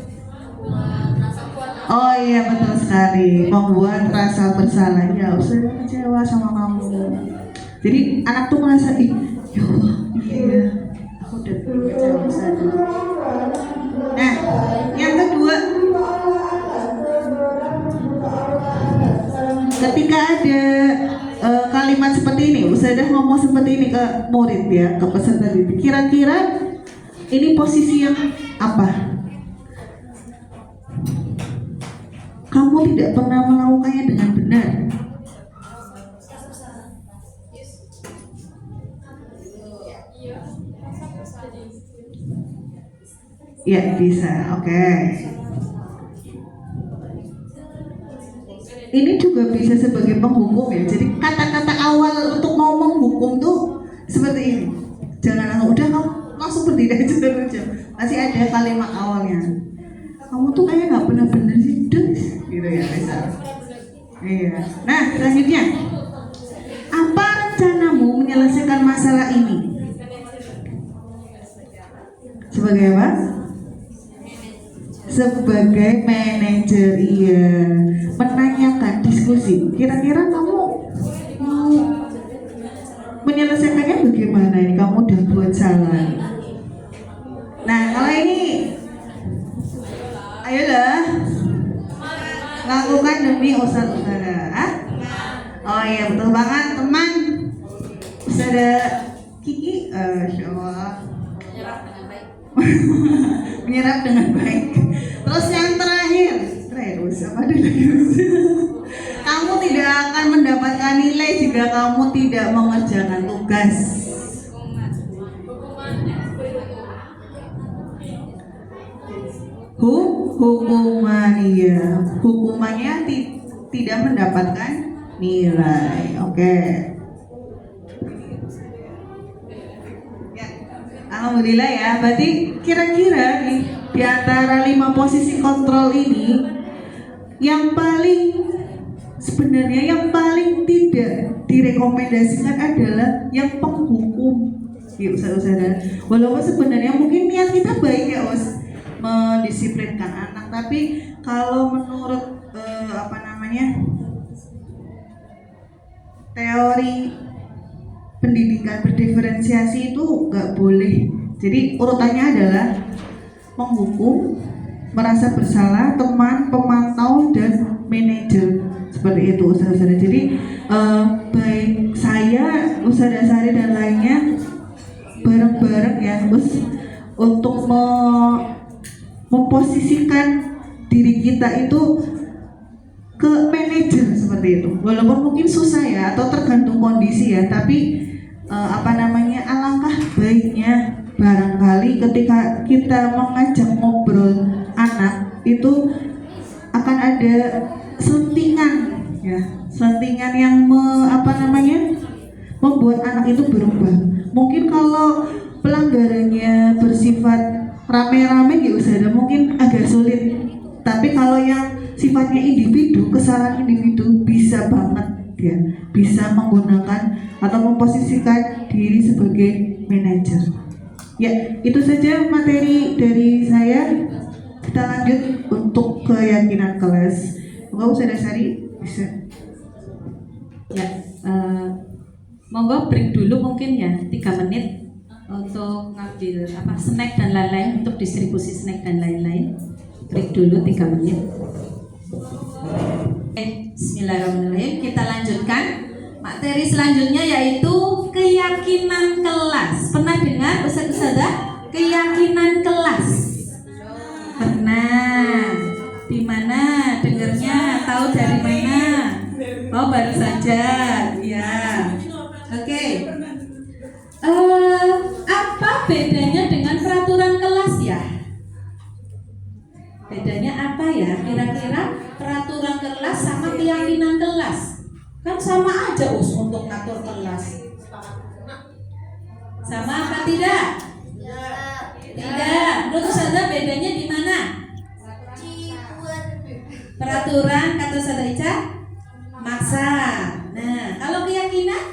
Oh iya, betul sekali, membuat rasa bersalah. Ya, Ustazah kecewa sama kamu. Jadi anak tuh merasa, ya Allah, iya, aku udah kecewa Ustazah. Nah, yang kedua, ketika ada kalimat seperti ini, Ustazah ngomong seperti ini ke murid ya, ke peserta didik, kira-kira ini posisi yang apa? Kamu tidak pernah melakukannya dengan benar. Ya, bisa. Oke. Ini juga bisa sebagai penghukum ya. Jadi kata-kata awal untuk ngomong hukum tuh seperti ini. Jangan langsung udah kamu langsung berdiri aja. Masih ada kalimat awalnya. Kamu tuh kayak nggak pernah bener sih, gitu ya, misal. Iya. Nah, selanjutnya, apa rencanamu menyelesaikan masalah ini? Sebagai apa? Sebagai manajer, iya. Menanyakan, diskusi. Kira-kira kamu mau menyelesaikannya bagaimana ini? Kamu udah buat salah. Nah, kalau ini, ayolah lakukan demi usaha. Oh iya, betul banget teman. Ustazah Kiki, Insya Allah menyerap dengan baik. Terus yang terakhir apa ada lagi? Kamu tidak akan mendapatkan nilai jika kamu tidak mengerjakan tugas. Hukumannya tidak mendapatkan nilai. Oke. Alhamdulillah ya. Berarti kira-kira nih di antara 5 posisi kontrol ini yang paling tidak direkomendasikan adalah yang penghukum. Ya Ustaz-Ustazah. Walaupun sebenarnya mungkin niat kita baik ya Us, mendisiplinkan anak, tapi kalau menurut teori pendidikan berdiferensiasi itu nggak boleh. Jadi urutannya adalah menghukum, merasa bersalah, teman, pemantau, dan manajer, seperti itu Ustazah. Jadi baik saya, Ustazah Sari dan lainnya bareng-bareng ya untuk memposisikan diri kita itu ke manajer seperti itu. Walaupun mungkin susah ya atau tergantung kondisi ya, tapi alangkah baiknya barangkali ketika kita mengajak ngobrol anak itu akan ada sentingan yang membuat anak itu berubah. Mungkin kalau pelanggarannya bersifat rame-rame ya Ustazah mungkin agak sulit. Tapi kalau yang sifatnya individu, kesalahan individu bisa banget ya, bisa menggunakan atau memposisikan diri sebagai manajer. Ya, itu saja materi dari saya. Kita lanjut untuk keyakinan kelas. Monggo Ustazah Sari bisa. Ya, monggo break dulu mungkin ya 3 menit untuk ngambil snack dan lain-lain, untuk distribusi snack dan lain-lain. Break dulu 3 menit. Bismillahirrahmanirrahim. Kita lanjutkan materi selanjutnya yaitu keyakinan kelas. Pernah dengar Ustazah? Keyakinan kelas. Pernah. Di mana dengarnya? Tahu dari mana? Oh, baru saja. Ya. Oke. Apa bedanya dengan peraturan kelas ya? Bedanya apa ya? Kira-kira peraturan kelas sama keyakinan kelas kan sama aja untuk ngatur kelas. Sama apa tidak? Tidak. Menurut Ustazah bedanya di mana? Peraturan kata Ustazah Ica maksa. Nah, kalau keyakinan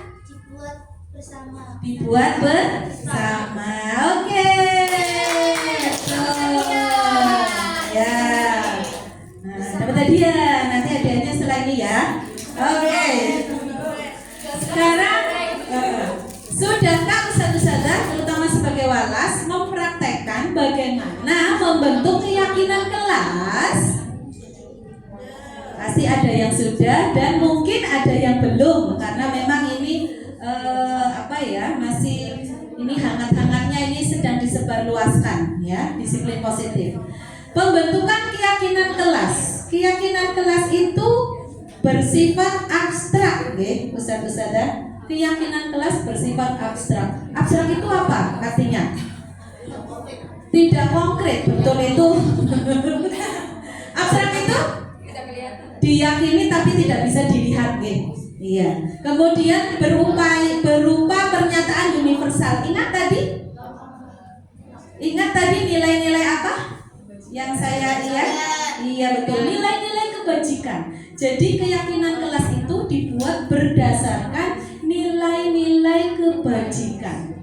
dibuat bersama. Oke. Ya. Nah, dapat hadiah. Nanti hadiahnya setelah ini ya. Oke. Sekarang sudahkah Ustazah terutama sebagai walas mempraktekkan bagaimana membentuk keyakinan kelas? Pasti ada yang sudah dan mungkin ada yang belum, karena memang ini masih ini hangat-hangatnya, ini sedang disebarluaskan ya, disiplin positif. Pembentukan keyakinan kelas. Keyakinan kelas itu bersifat abstrak, nggih, Ustazah. Keyakinan kelas bersifat abstrak. Abstrak itu apa artinya? Tidak konkret, betul itu. Abstrak itu diyakini tapi tidak bisa dilihat, nggih. Iya. Kemudian berupa pernyataan universal. Ingat tadi nilai-nilai apa? Yang saya lihat? Iya betul, nilai-nilai kebajikan. Jadi keyakinan kelas itu dibuat berdasarkan nilai-nilai kebajikan.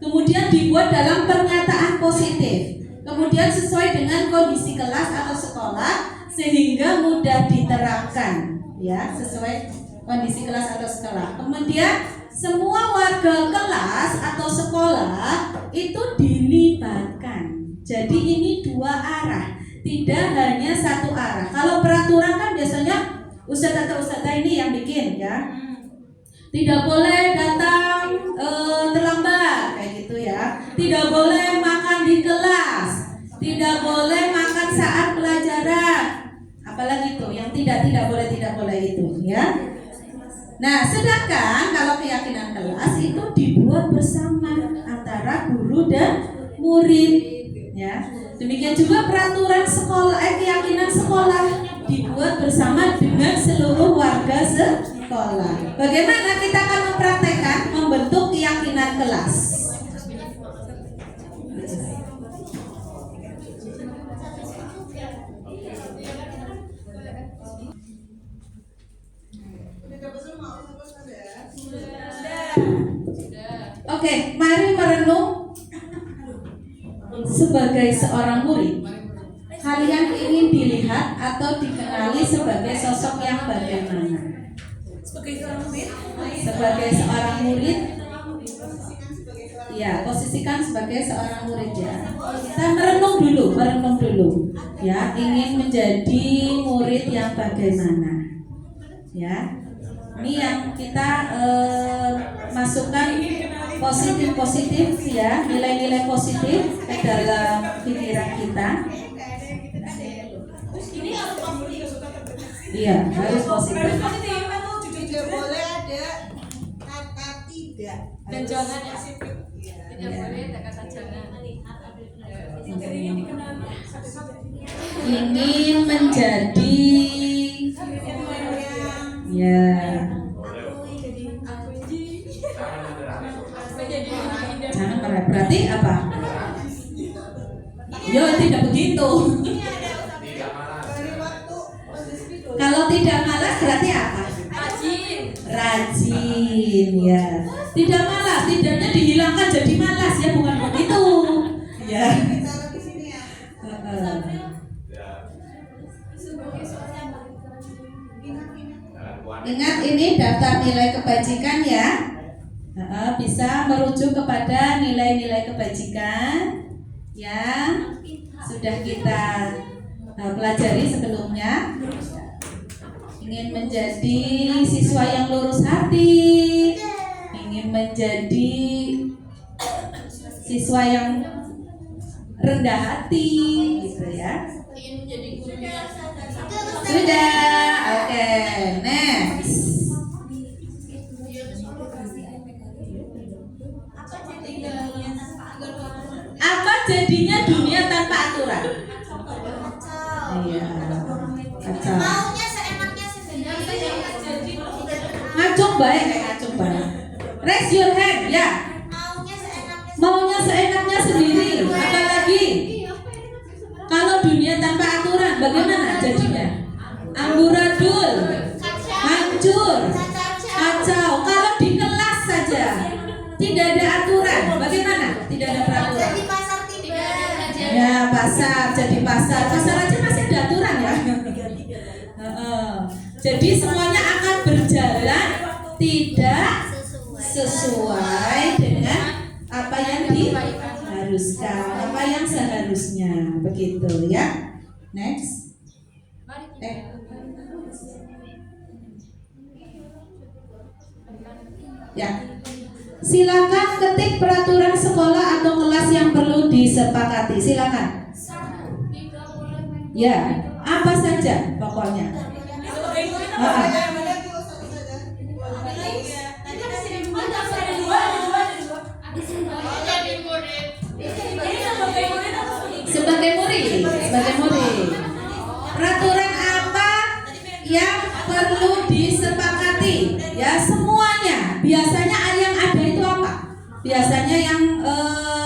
Kemudian dibuat dalam pernyataan positif. Kemudian sesuai dengan kondisi kelas atau sekolah sehingga mudah diterapkan. Ya, sesuai kondisi kelas atau sekolah. Kemudian semua warga kelas atau sekolah itu dilibatkan. Jadi ini 2 arah, tidak hanya 1 arah. Kalau peraturan kan biasanya ustadz atau ustadzah ini yang bikin ya. Tidak boleh datang tidak boleh makan di kelas, tidak boleh makan saat pelajaran. Apalagi itu yang tidak boleh itu, ya. Nah, sedangkan kalau keyakinan kelas itu dibuat bersama antara guru dan murid, ya. Demikian juga peraturan sekolah, keyakinan sekolah dibuat bersama dengan seluruh warga sekolah. Bagaimana kita akan mempraktekkan membentuk keyakinan kelas? Oke, mari merenung sebagai seorang murid. Kalian ingin dilihat atau dikenali sebagai sosok yang bagaimana? Sebagai seorang murid. Ya, posisikan sebagai seorang murid ya. Kita merenung dulu. Ya, ingin menjadi murid yang bagaimana? Ya. Ini yang kita masukkan positif ya, nilai-nilai positif ke dalam pikiran kita. Iya, harus positif. Tidak boleh ada kata tidak dan jangan ya. Tidak boleh ada kata jangan. Ingin menjadi ya. Jangan marah. Berarti apa? Yo, tidak begitu. Kalau tidak malas berarti apa? Rajin ya. Tidak malas, tidaknya dihilangkan jadi malas ya, bukan begitu. Ya. Ingat ini daftar nilai kebajikan ya. Bisa merujuk kepada nilai-nilai kebajikan yang sudah kita pelajari sebelumnya. Ingin menjadi siswa yang lurus hati, ingin menjadi siswa yang rendah hati, gitu ya. Sudah, oke, next. Apa jadinya dunia tanpa aturan? Iya, kacau. Ngacung baik, ngacung baik. Raise your hand, ya. Maunya seenaknya sendiri. Apalagi kalau dunia tanpa aturan, bagaimana jadinya? Amburadul, hancur, kacau. Kalau di kelas saja tidak ada aturan, bagaimana? Tidak ada peraturan. Ya, pasar jadi pasar aja masih ada aturan ya. Jadi semuanya akan berjalan tidak sesuai dengan apa yang diharuskan, apa yang seharusnya, begitu ya. Next. Ya. Silakan ketik peraturan sekolah atau kelas yang perlu disepakati. Silakan. Ya, apa saja pokoknya. Sebagai murid. Peraturan apa yang perlu disepakati? Ya, semuanya. Biasanya yang ada itu apa? Biasanya yang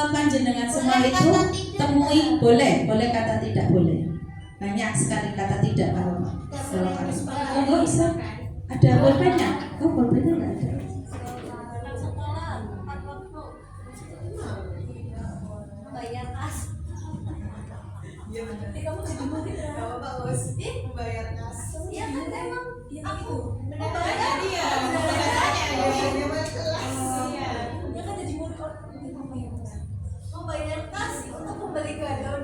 panjenengan semua itu temui boleh kata tidak boleh. Banyak sekali kata tidak kalau nggak bisa. Ada bolehnya? Oh, bolehnya nggak ada. Bayar kas. Iya benar. Kamu jadi murid berapa Pak Bos? Bayar kas. Iya kan emang aku Benar dia. Dia bayar kelas. Iya. Dia kan jadi murid mau bayar kas untuk membeli gadon.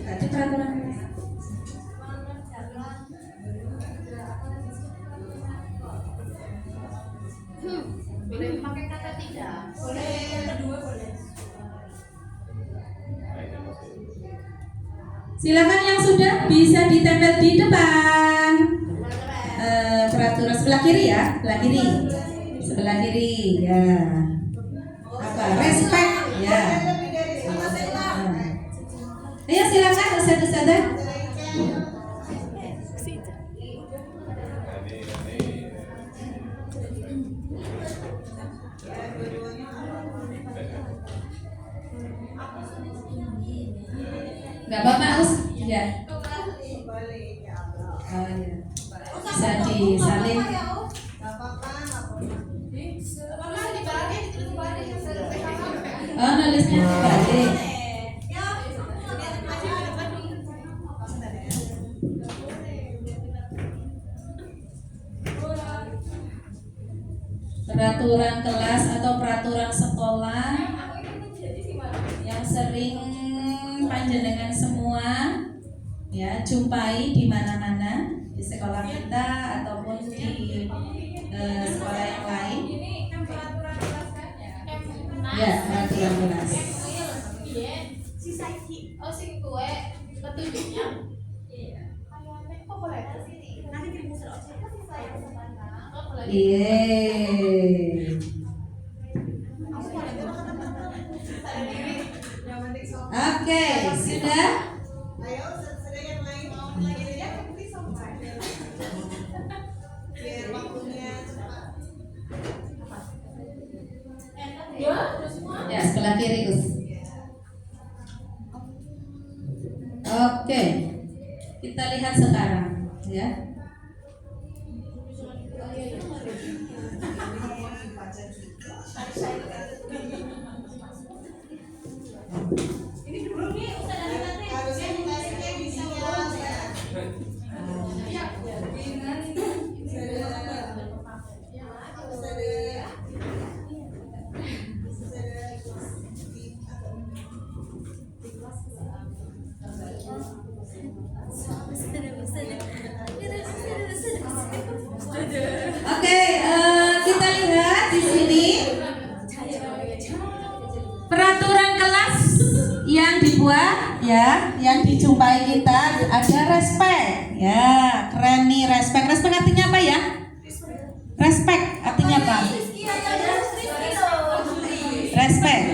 Berarti peraturan Silakan yang sudah bisa ditempel di depan. Peraturan sebelah kiri ya, sebelah kiri ya. Apa? Respect ya. Ayo silakan ustaz-ustazah. Gak apa-apa ya. Oh ya. Bisa disalin. Oh, nulisnya dibalik. Peraturan kelas atau peraturan sekolah yang sering panjenengan semua ya jumpai di mana-mana di sekolah kita ataupun di sekolah yang lain. Ya, peraturan kelas. Iya. Oke, sudah. Ya, sebelah kiri, Gus. Oke. Kita lihat sekarang, ya. Oke, kita lihat di sini peraturan kelas yang dibuat ya, yang dijumpai kita ada respect ya, keren nih respect. Respect artinya apa ya? Respect artinya apa? Respect.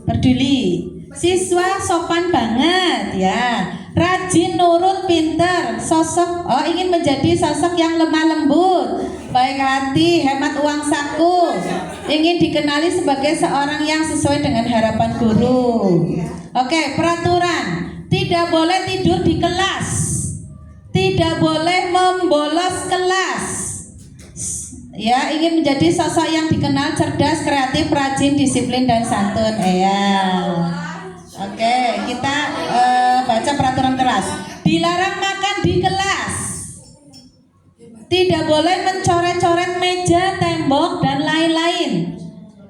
Peduli. Siswa sopan banget ya, rajin, nurut, pinter, sosok ingin menjadi sosok yang lemah lembut, baik hati, hemat uang saku, ingin dikenali sebagai seorang yang sesuai dengan harapan guru. Oke, peraturan tidak boleh tidur di kelas, tidak boleh membolos kelas. Ya, ingin menjadi sosok yang dikenal cerdas, kreatif, rajin, disiplin dan santun. Oke, kita baca peraturan kelas. Dilarang makan di kelas. Tidak boleh mencoret-coret meja, tembok, dan lain-lain.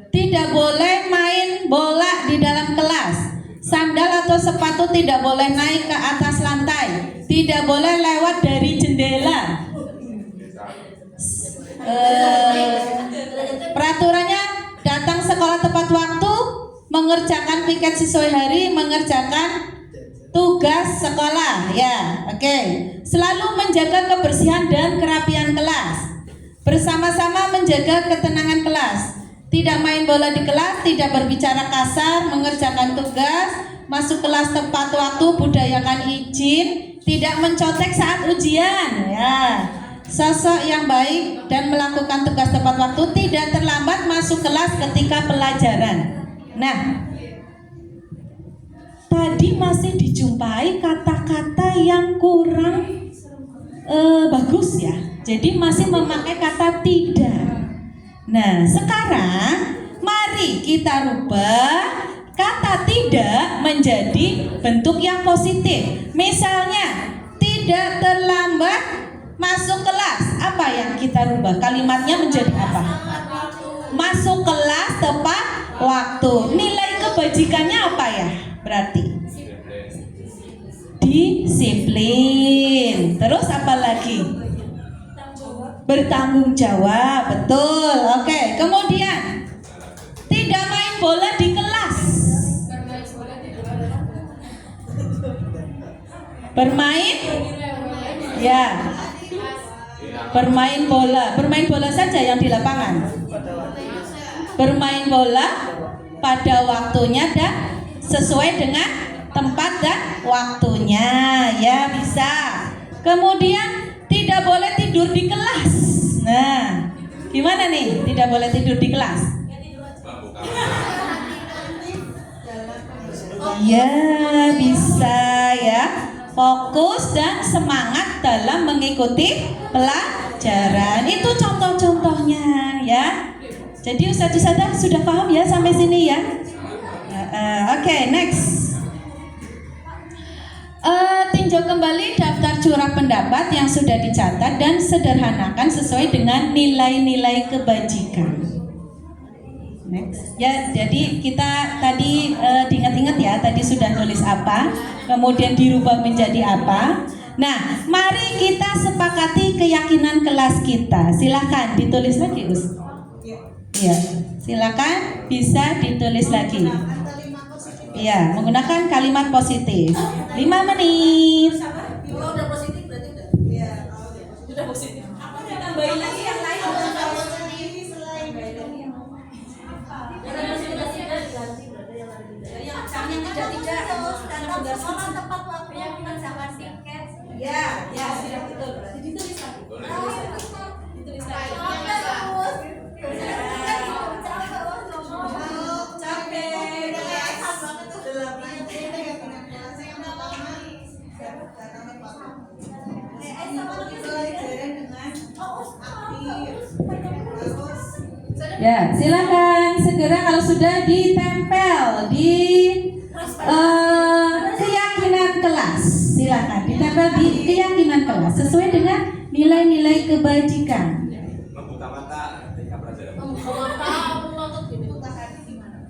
Tidak boleh main bola di dalam kelas. Sandal atau sepatu tidak boleh naik ke atas lantai. Tidak boleh lewat dari jendela. Peraturannya datang sekolah tepat waktu, mengerjakan piket sesuai hari, mengerjakan tugas sekolah ya. Oke. Selalu menjaga kebersihan dan kerapian kelas. Bersama-sama menjaga ketenangan kelas. Tidak main bola di kelas, tidak berbicara kasar, mengerjakan tugas, masuk kelas tepat waktu, budayakan izin, tidak mencontek saat ujian ya. Sosok yang baik dan melakukan tugas tepat waktu, tidak terlambat masuk kelas ketika pelajaran. Nah, tadi masih dijumpai kata-kata yang kurang bagus ya. Jadi masih memakai kata tidak. Nah, sekarang mari kita rubah kata tidak menjadi bentuk yang positif. Misalnya, tidak terlambat masuk kelas. Apa yang kita rubah? Kalimatnya menjadi apa? Masuk kelas tepat waktu. Nilai kebajikannya apa ya? Berarti disiplin. Terus apa lagi? Bertanggung jawab, betul. Oke, kemudian tidak main bola di kelas. Bermain, ya. Bermain bola saja yang di lapangan. Bermain bola pada waktunya dan sesuai dengan tempat dan waktunya, ya bisa. Kemudian tidak boleh tidur di kelas. Nah, gimana nih? Tidak boleh tidur di kelas? Ya, bisa ya. Fokus dan semangat dalam mengikuti pelajaran. Itu contoh-contohnya ya. Jadi Ustazah sudah paham ya sampai sini ya? Oke, next. Tinjau kembali daftar curah pendapat yang sudah dicatat dan sederhanakan sesuai dengan nilai-nilai kebajikan. Next. Ya, jadi kita tadi diingat-ingat ya, tadi sudah nulis apa, kemudian dirubah menjadi apa. Nah, mari kita sepakati keyakinan kelas kita. Silakan ditulis lagi, Us. Iya, silakan bisa ditulis lagi. Iya, menggunakan kalimat positif. 5 menit. Kalau udah positif berarti udah. Iya. Sudah positif. Tambahin lagi yang lain. Yang tidak tepat waktunya kita sama tiket. Ya, sudah betul. Berarti ditulis lagi. Ditulis lagi. Ya, silakan segera kalau sudah ditempel di keyakinan kelas. Silakan ditempel di keyakinan kelas sesuai dengan nilai-nilai kebajikan. Membuka mata ketika pelajaran. Membuka mata, menutup pintu hati gimana?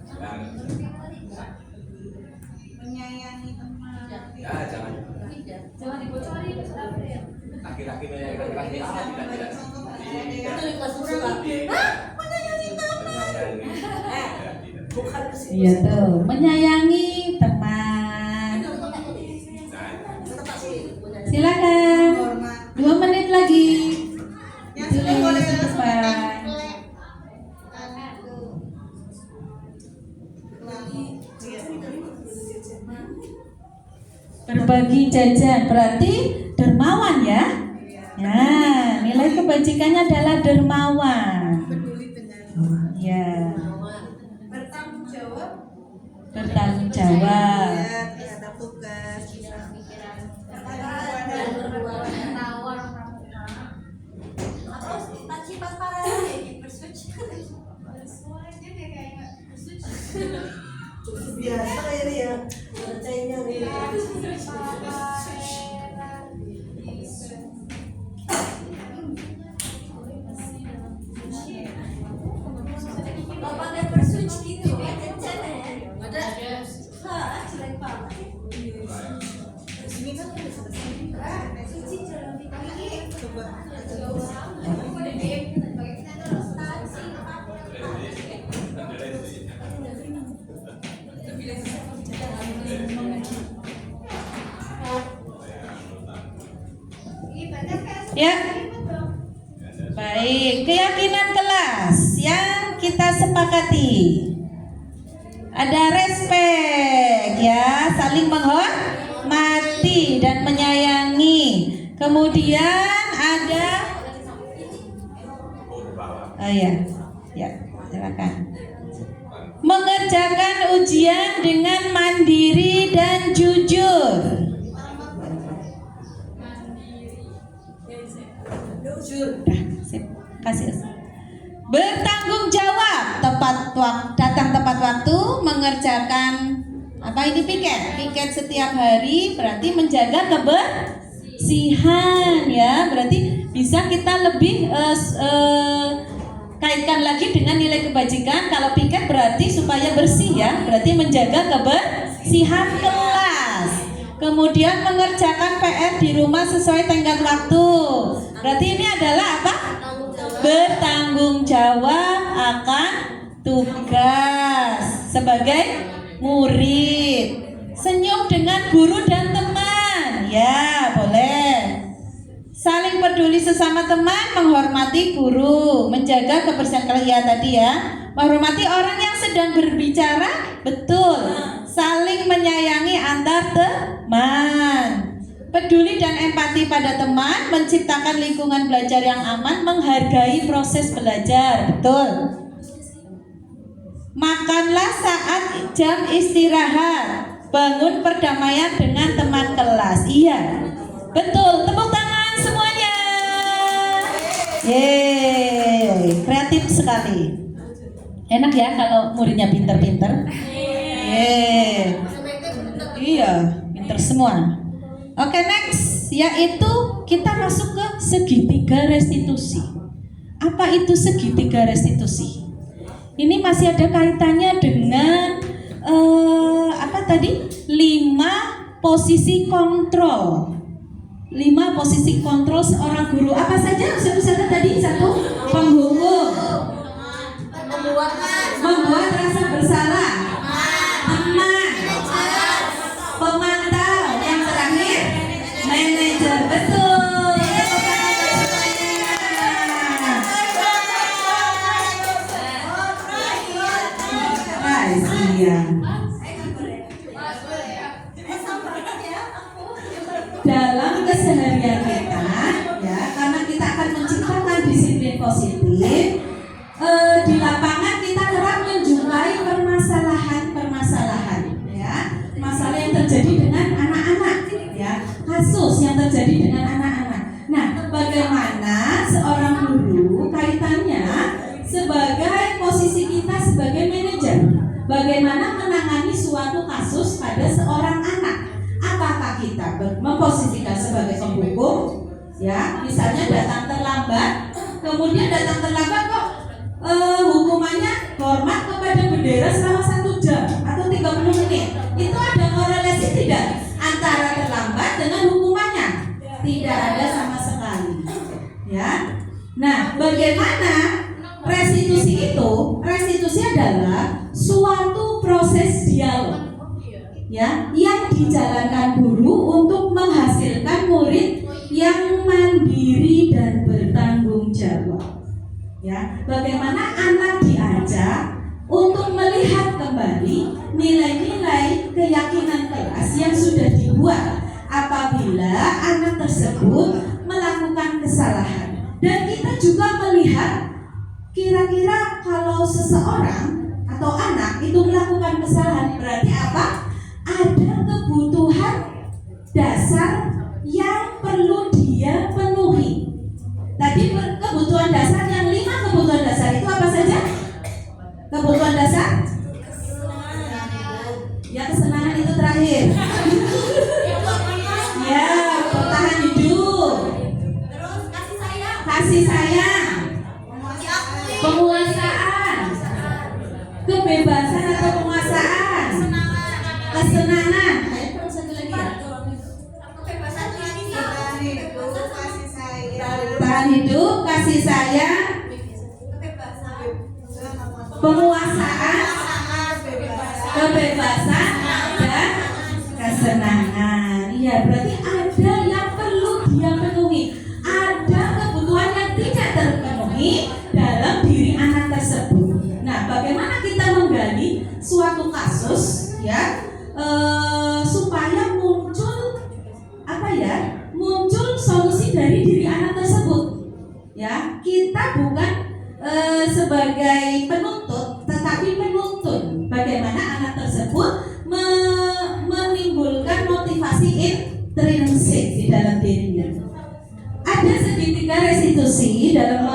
Menyayangi teman. Ya, jangan. Jangan dibocorin. Laki-laki menyayangi apa tidak. Itu di kelas suka. Iya tuh, menyayangi teman. Silakan. 2 menit lagi. Ditulis di depan. Berbagi jajan berarti dermawan ya. Nah, nilai kebajikannya adalah dermawan. Ya. Bertanggung jawab. Terhadap tugas. Biasa ini ya, bacanya nih. Pakai bersuci gitu ya, ada. Jelek banget. Ini kan udah selesai. Suci jalan coba. Ya. Baik, keyakinan kelas yang kita sepakati. Ada respect ya, saling menghormati dan menyayangi. Kemudian ada ya, silakan. Mengerjakan ujian dengan mandiri dan jujur. Sip, kasih. Bertanggung jawab, datang tepat waktu, mengerjakan apa ini piket setiap hari, berarti menjaga kebersihan ya, berarti bisa kita lebih kaitkan lagi dengan nilai kebajikan. Kalau piket berarti supaya bersih ya, berarti menjaga kebersihan kelas. Kemudian mengerjakan PR di rumah sesuai tenggat waktu. Berarti ini adalah apa? Bertanggung jawab akan tugas sebagai murid. Senyum dengan guru dan teman. Ya, boleh. Saling peduli sesama teman, menghormati guru, menjaga kebersihan ya tadi ya. Menghormati orang yang sedang berbicara, betul. Saling menyayangi antar teman. Peduli dan empati pada teman, menciptakan lingkungan belajar yang aman, menghargai proses belajar, betul. Makanlah saat jam istirahat, bangun perdamaian dengan teman kelas. Iya, betul. Tepuk tangan semuanya. Yeay, kreatif sekali. Enak ya kalau muridnya pinter-pinter. Yeay. Iya, pinter semua. Oke, next, yaitu kita masuk ke segitiga restitusi. Apa itu segitiga restitusi? Ini masih ada kaitannya dengan apa tadi? 5 posisi kontrol. 5 posisi kontrol seorang guru. Apa saja? Misalnya tadi 1, penghukum, membuat rasa bersalah, teman, pemantau, yang terakhir manajer. Betul. Iya. Dalam keseharian kita, ya, karena kita akan menciptakan disiplin positif, di lapangan kita kerap menjumpai permasalahan, ya, masalah yang terjadi dengan anak-anak, ya, kasus yang terjadi dengan anak-anak. Nah, bagaimana seorang guru kaitannya sebagai posisi kita sebagai manajer? Bagaimana menangani suatu kasus pada seorang anak? Apakah kita memposisikan sebagai penghukum? Ya, misalnya datang terlambat, kemudian datang terlambat kok hukumannya hormat kepada bendera selama 1 jam atau 30 menit. Itu ada korelasi tidak antara terlambat dengan hukumannya? Tidak ada sama sekali. Ya. Nah, bagaimana restitusi itu? Restitusi adalah suatu proses dialog, ya, yang dijalankan guru untuk menghasilkan murid yang mandiri dan bertanggung jawab. Ya, bagaimana anak diajak untuk melihat kembali nilai-nilai keyakinan kelas yang sudah dibuat apabila anak tersebut melakukan kesalahan. Dan kita juga melihat kira-kira kalau seseorang atau anak itu melakukan kesalahan, berarti apa? Ada kebutuhan dasar yang perlu dia penuhi. Tadi kebutuhan dasar yang 5 kebutuhan dasar itu apa saja? Kebutuhan dasar? Ya, kesenangan itu terakhir. Ya, bertahan hidup. Kasih sayang. Penguasaan. Kebebasan atau penguasaan, kesenangan. Satu lagi ya. Tahan hidup, kasih sayang, penguasaan, kebebasan, dan kesenangan. Iya, berarti ada yang perlu dia penuhi, ada kebutuhan yang tidak terpenuhi dalam diri anak tersebut. Nah, bagaimana kita menggali suatu kasus, ya, supaya muncul apa ya? Muncul solusi dari diri anak tersebut. Ya, kita bukan sebagai penuntut, tetapi penuntun. Bagaimana anak tersebut menimbulkan motivasi intrinsik di dalam dirinya. Ada segitiga restitusi dalam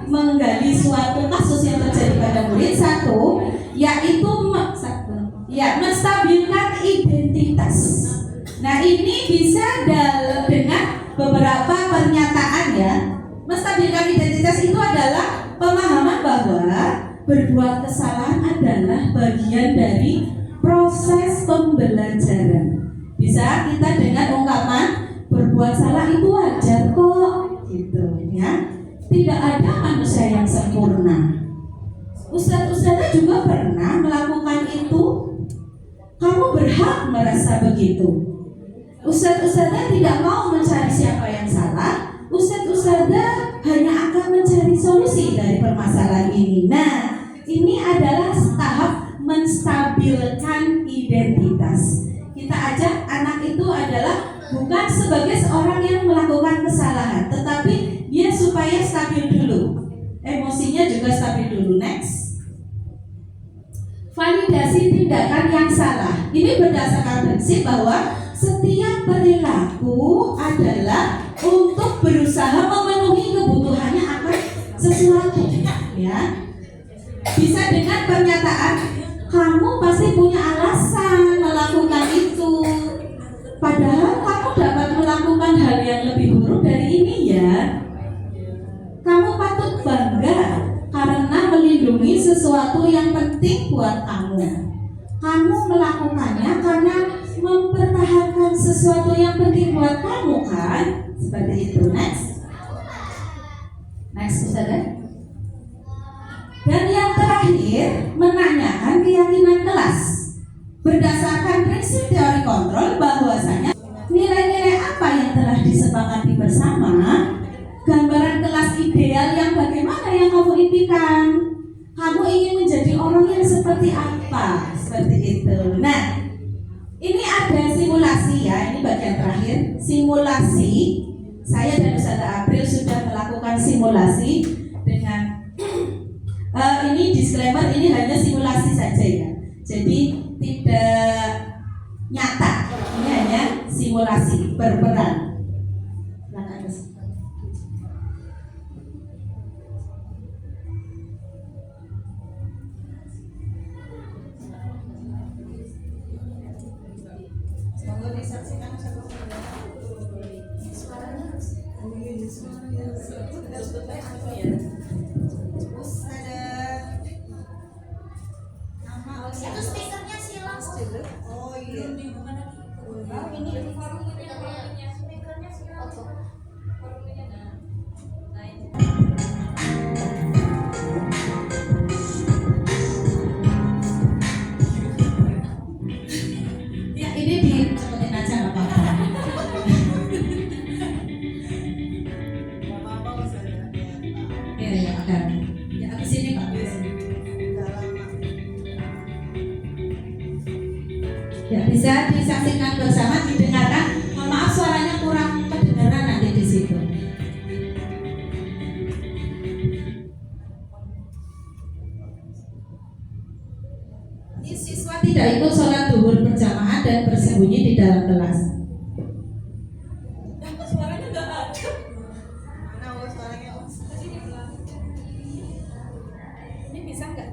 menggali suatu kasus yang terjadi pada murid. 1, yaitu menstabilkan identitas. Nah, ini bisa dengan beberapa pernyataan, ya. Menstabilkan identitas itu adalah pemahaman bahwa berbuat kesalahan adalah bagian dari proses pembelajaran. Bisa kita dengan ungkapan berbuat salah itu merasa begitu. Ustadz-ustadzah tidak mau mencari siapa yang salah. Ustadz-ustadzah hanya akan mencari solusi dari permasalahan ini. Nah, ini adalah tahap menstabilkan identitas. Kita ajak anak itu adalah bukan sebagai seorang yang melakukan kesalahan, tetapi dia supaya stabil dulu. Emosinya juga stabil dulu. Next. Validasi tindakan yang salah. Ini berdasarkan prinsip bahwa setiap perilaku adalah untuk berusaha memenuhi kebutuhannya akan sesuatu, ya. Bisa dengan pernyataan, kamu pasti punya alasan melakukan itu, padahal kamu dapat melakukan hal yang lebih buruk dari ini, ya. Kamu patut bangga karena melindungi sesuatu yang penting buat kamu. Kamu melakukannya karena mempertahankan sesuatu yang penting buat kamu, kan? Seperti itu. Next. Next, Ustazah. Dan yang terakhir, menanyakan keyakinan kelas. Berdasarkan prinsip teori kontrol bahwasanya nilai-nilai apa yang telah disepakati bersama, gambaran kelas ideal yang bagaimana yang kamu impikan. Kamu ingin menjadi orang yang seperti apa? Seperti itu. Nah, ini ada simulasi, ya. Ini bagian terakhir. Simulasi. Saya dan Ustazah April sudah melakukan simulasi dengan ini disclaimer, ini hanya simulasi saja, ya. Jadi tidak nyata. Ini hanya simulasi berperan. Itu stikernya silang. Oh iya. Ini forumnya stikernya silang. Ya, ini dicepetin aja nggak apa-apa. Ya, akan. Ya, ke sini Pak. Ya, bisa disaksikan bersama, didengarkan. Mohon maaf suaranya kurang kedengaran nanti di situ. Ini siswa tidak ikut sholat zuhur berjamaah dan bersembunyi di dalam kelas. Suaranya nggak ada. Ini bisa nggak?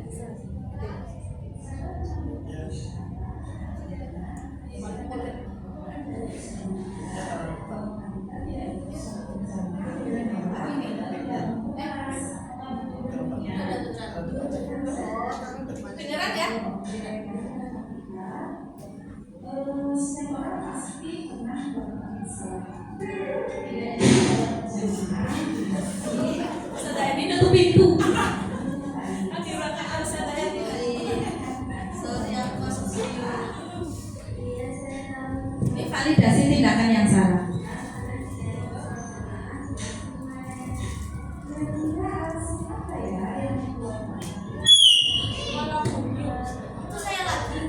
Beneran ya? Ustazah ini nutup pintu. Nanti orang Ustazah ini. Sorry, aku masuk sini. Ini validasi tindakan yang salah. Itu saya lagi.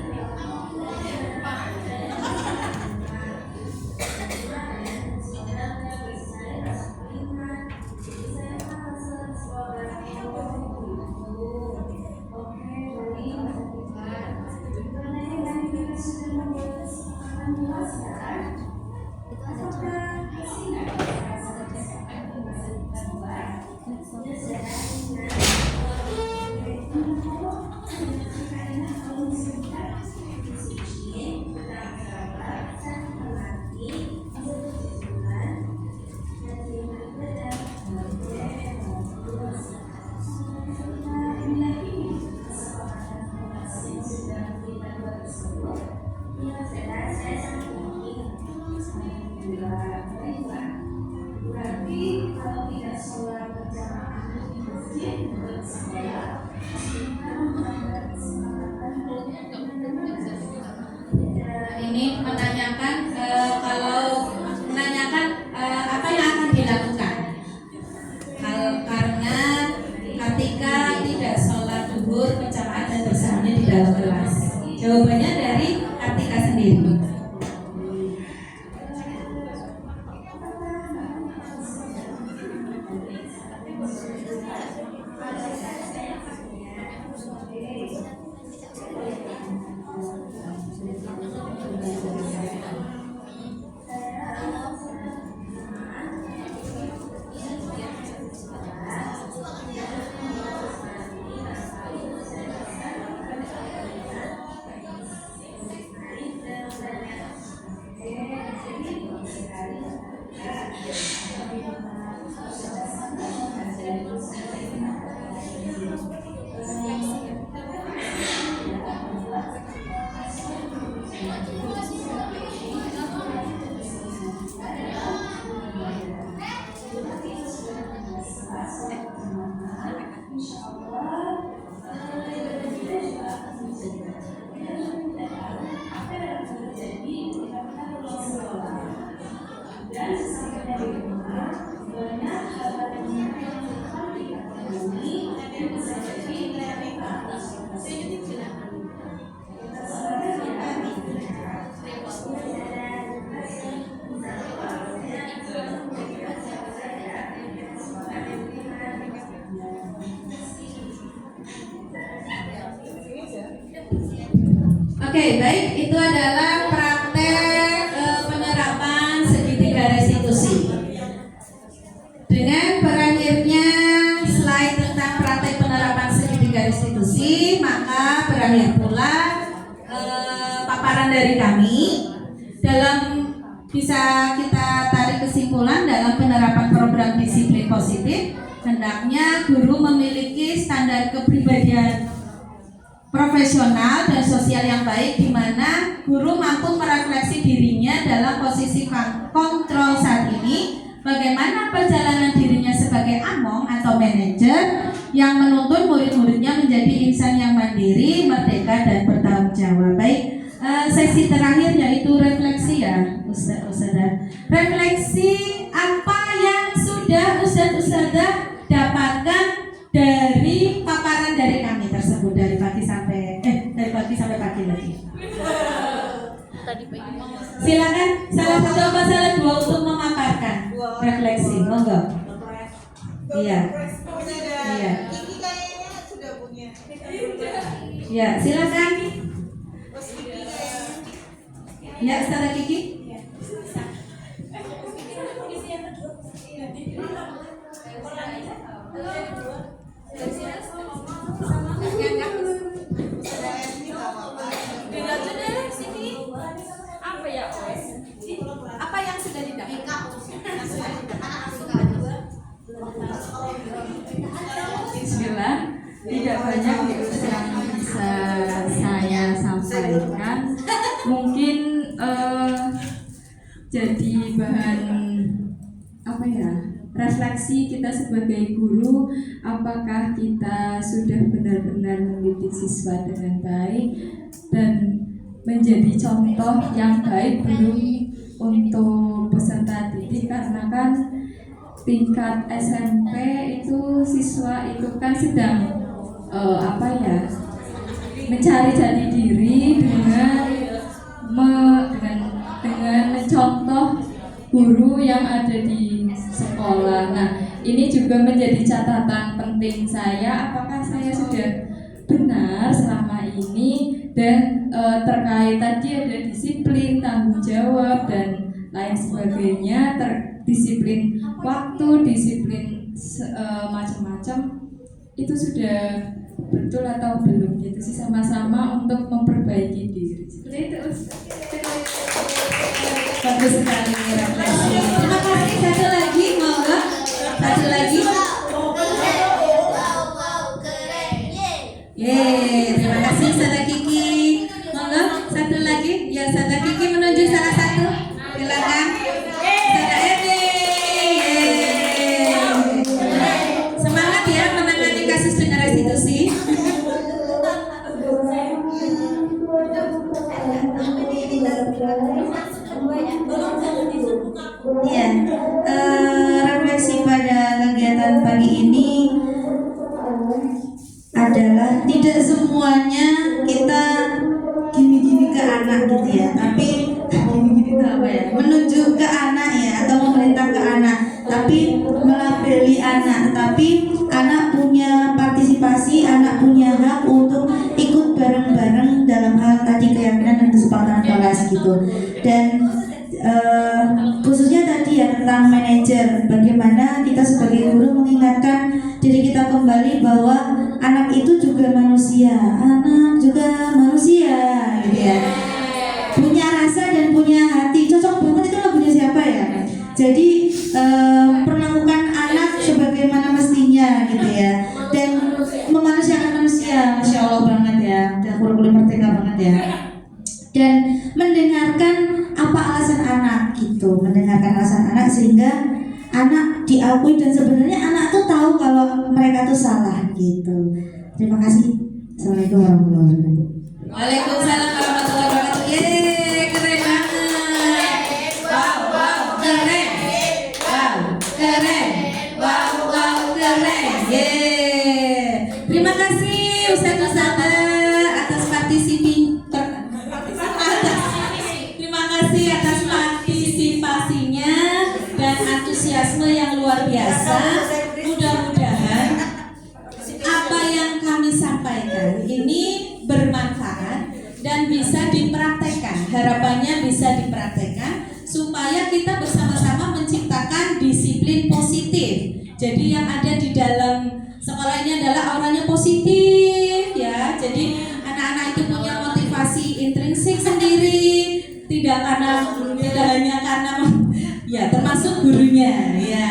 ini menanyakan apa yang akan dilakukan karena ketika tidak sholat duhur berjamaah dan bersamanya di dalam kelas. Jawabannya dari Kartika sendiri. Oke, baik, itu adalah praktek penerapan segitiga restitusi. Dengan berakhirnya slide tentang praktek penerapan segitiga restitusi, maka berakhir pula paparan dari kami. Dalam bisa kita tarik kesimpulan dalam penerapan program disiplin positif, hendaknya guru memiliki standar kepribadian profesional dan sosial yang baik, di mana guru mampu merefleksi dirinya dalam posisi kontrol saat ini, bagaimana perjalanan dirinya sebagai among atau manajer yang menuntun murid-muridnya menjadi insan yang mandiri, merdeka, dan bertanggung jawab. Baik, sesi terakhir yaitu refleksi ya, Ustazah. Refleksi apa yang sudah Ustazah dapatkan dari paparan dari kami tersebut dari pagi sampai pagi lagi. Silakan salah satu apa salah dua untuk memaparkan refleksi, monggo. Iya. Iya. Ya, silakan. Ya, Ustazah Kiki. Apa yang sudah didapat? Bismillah, tidak banyak yang bisa saya sampaikan. Mungkin jadi bahan apa ya, refleksi kita sebagai guru, apakah kita sudah benar-benar mendidik siswa dengan baik dan menjadi contoh yang baik belum untuk peserta didik, karena kan tingkat SMP itu siswa itu kan sedang mencari jati diri dengan mencontoh guru yang ada di sekolah. Nah, ini juga menjadi catatan penting saya, apakah saya sudah benar selama ini, dan terkait tadi ada disiplin, tanggung jawab, dan lain sebagainya, disiplin waktu, disiplin macam-macam, itu sudah betul atau belum gitu sih, sama-sama untuk memperbaiki diri. Seperti itu. Bagus sekali refleksi. Terima kasih. Satu lagi, monggo. Satu lagi. Terima kasih Ustazah Kiki. Monggo, satu lagi. Ya, Ustazah Kiki menunjuk salah satu. Silakan. Ustazah Edi. Semangat ya menangani kasus dengan restitusi. refleksi pada kegiatan pagi ini adalah tidak semuanya kita gini-gini ke anak gitu ya, tapi gini-gini itu apa ya, menunjuk ke anak ya, atau memerintah ke anak, tapi melabeli anak, tapi anak punya partisipasi, anak punya hak untuk ikut bareng-bareng dalam hal tadi keyakinan dan kesepakatan kelas gitu. Dan khususnya tadi ya tentang manajer, bagaimana kita sebagai guru mengingatkan diri kita kembali bahwa anak itu juga manusia, anak juga manusia gitu ya, punya rasa dan punya hati. Cocok banget itu lagunya siapa ya? Jadi perlakukan anak sebagaimana mestinya gitu ya, dan memanusiakan manusia. Masya Allah banget ya, dan kurikulum merdeka banget ya. Dan mendengarkan apa alasan anak gitu, mendengarkan alasan anak sehingga anak diakui, dan sebenarnya anak tuh tahu kalau mereka tuh salah gitu. Terima kasih. Assalamualaikum warahmatullahi wabarakatuh. Waalaikumsalam warahmatullahi wabarakatuh. Yeay, keren banget. Wow, wow, keren. Wow, keren. Wow, wow, keren. Yeay. Terima kasih Ustaz-Ustazah atas terima kasih atas partisipasinya dan antusiasme yang luar biasa. Mudah-mudahan apa yang kami sampaikan ini bermanfaat dan bisa dipraktekkan. Harapannya bisa dipraktekkan supaya kita bersama-sama menciptakan disiplin positif. Jadi yang ada di dalam sekolah ini adalah auranya positif ya. Jadi anak-anak itu punya motivasi intrinsik sendiri, tidak hanya karena ya termasuk gurunya ya.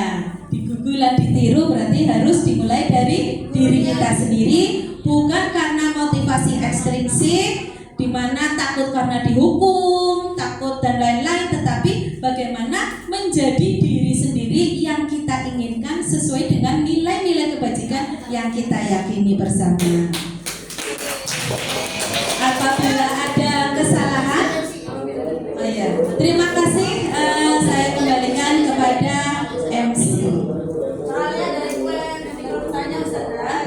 Digugulan ditiru berarti harus dimulai dari diri kita sendiri, bukan karena motivasi ekstrinsik di mana takut karena dihukum, takut dan lain-lain, tetapi bagaimana menjadi diri sendiri yang kita inginkan sesuai dengan nilai-nilai kebajikan yang kita yakini bersama. Apabila ada kesalahan, oh ya, terima kasih. Saya kembalikan kepada MC. Soalnya dari gue bertanya Ustazah.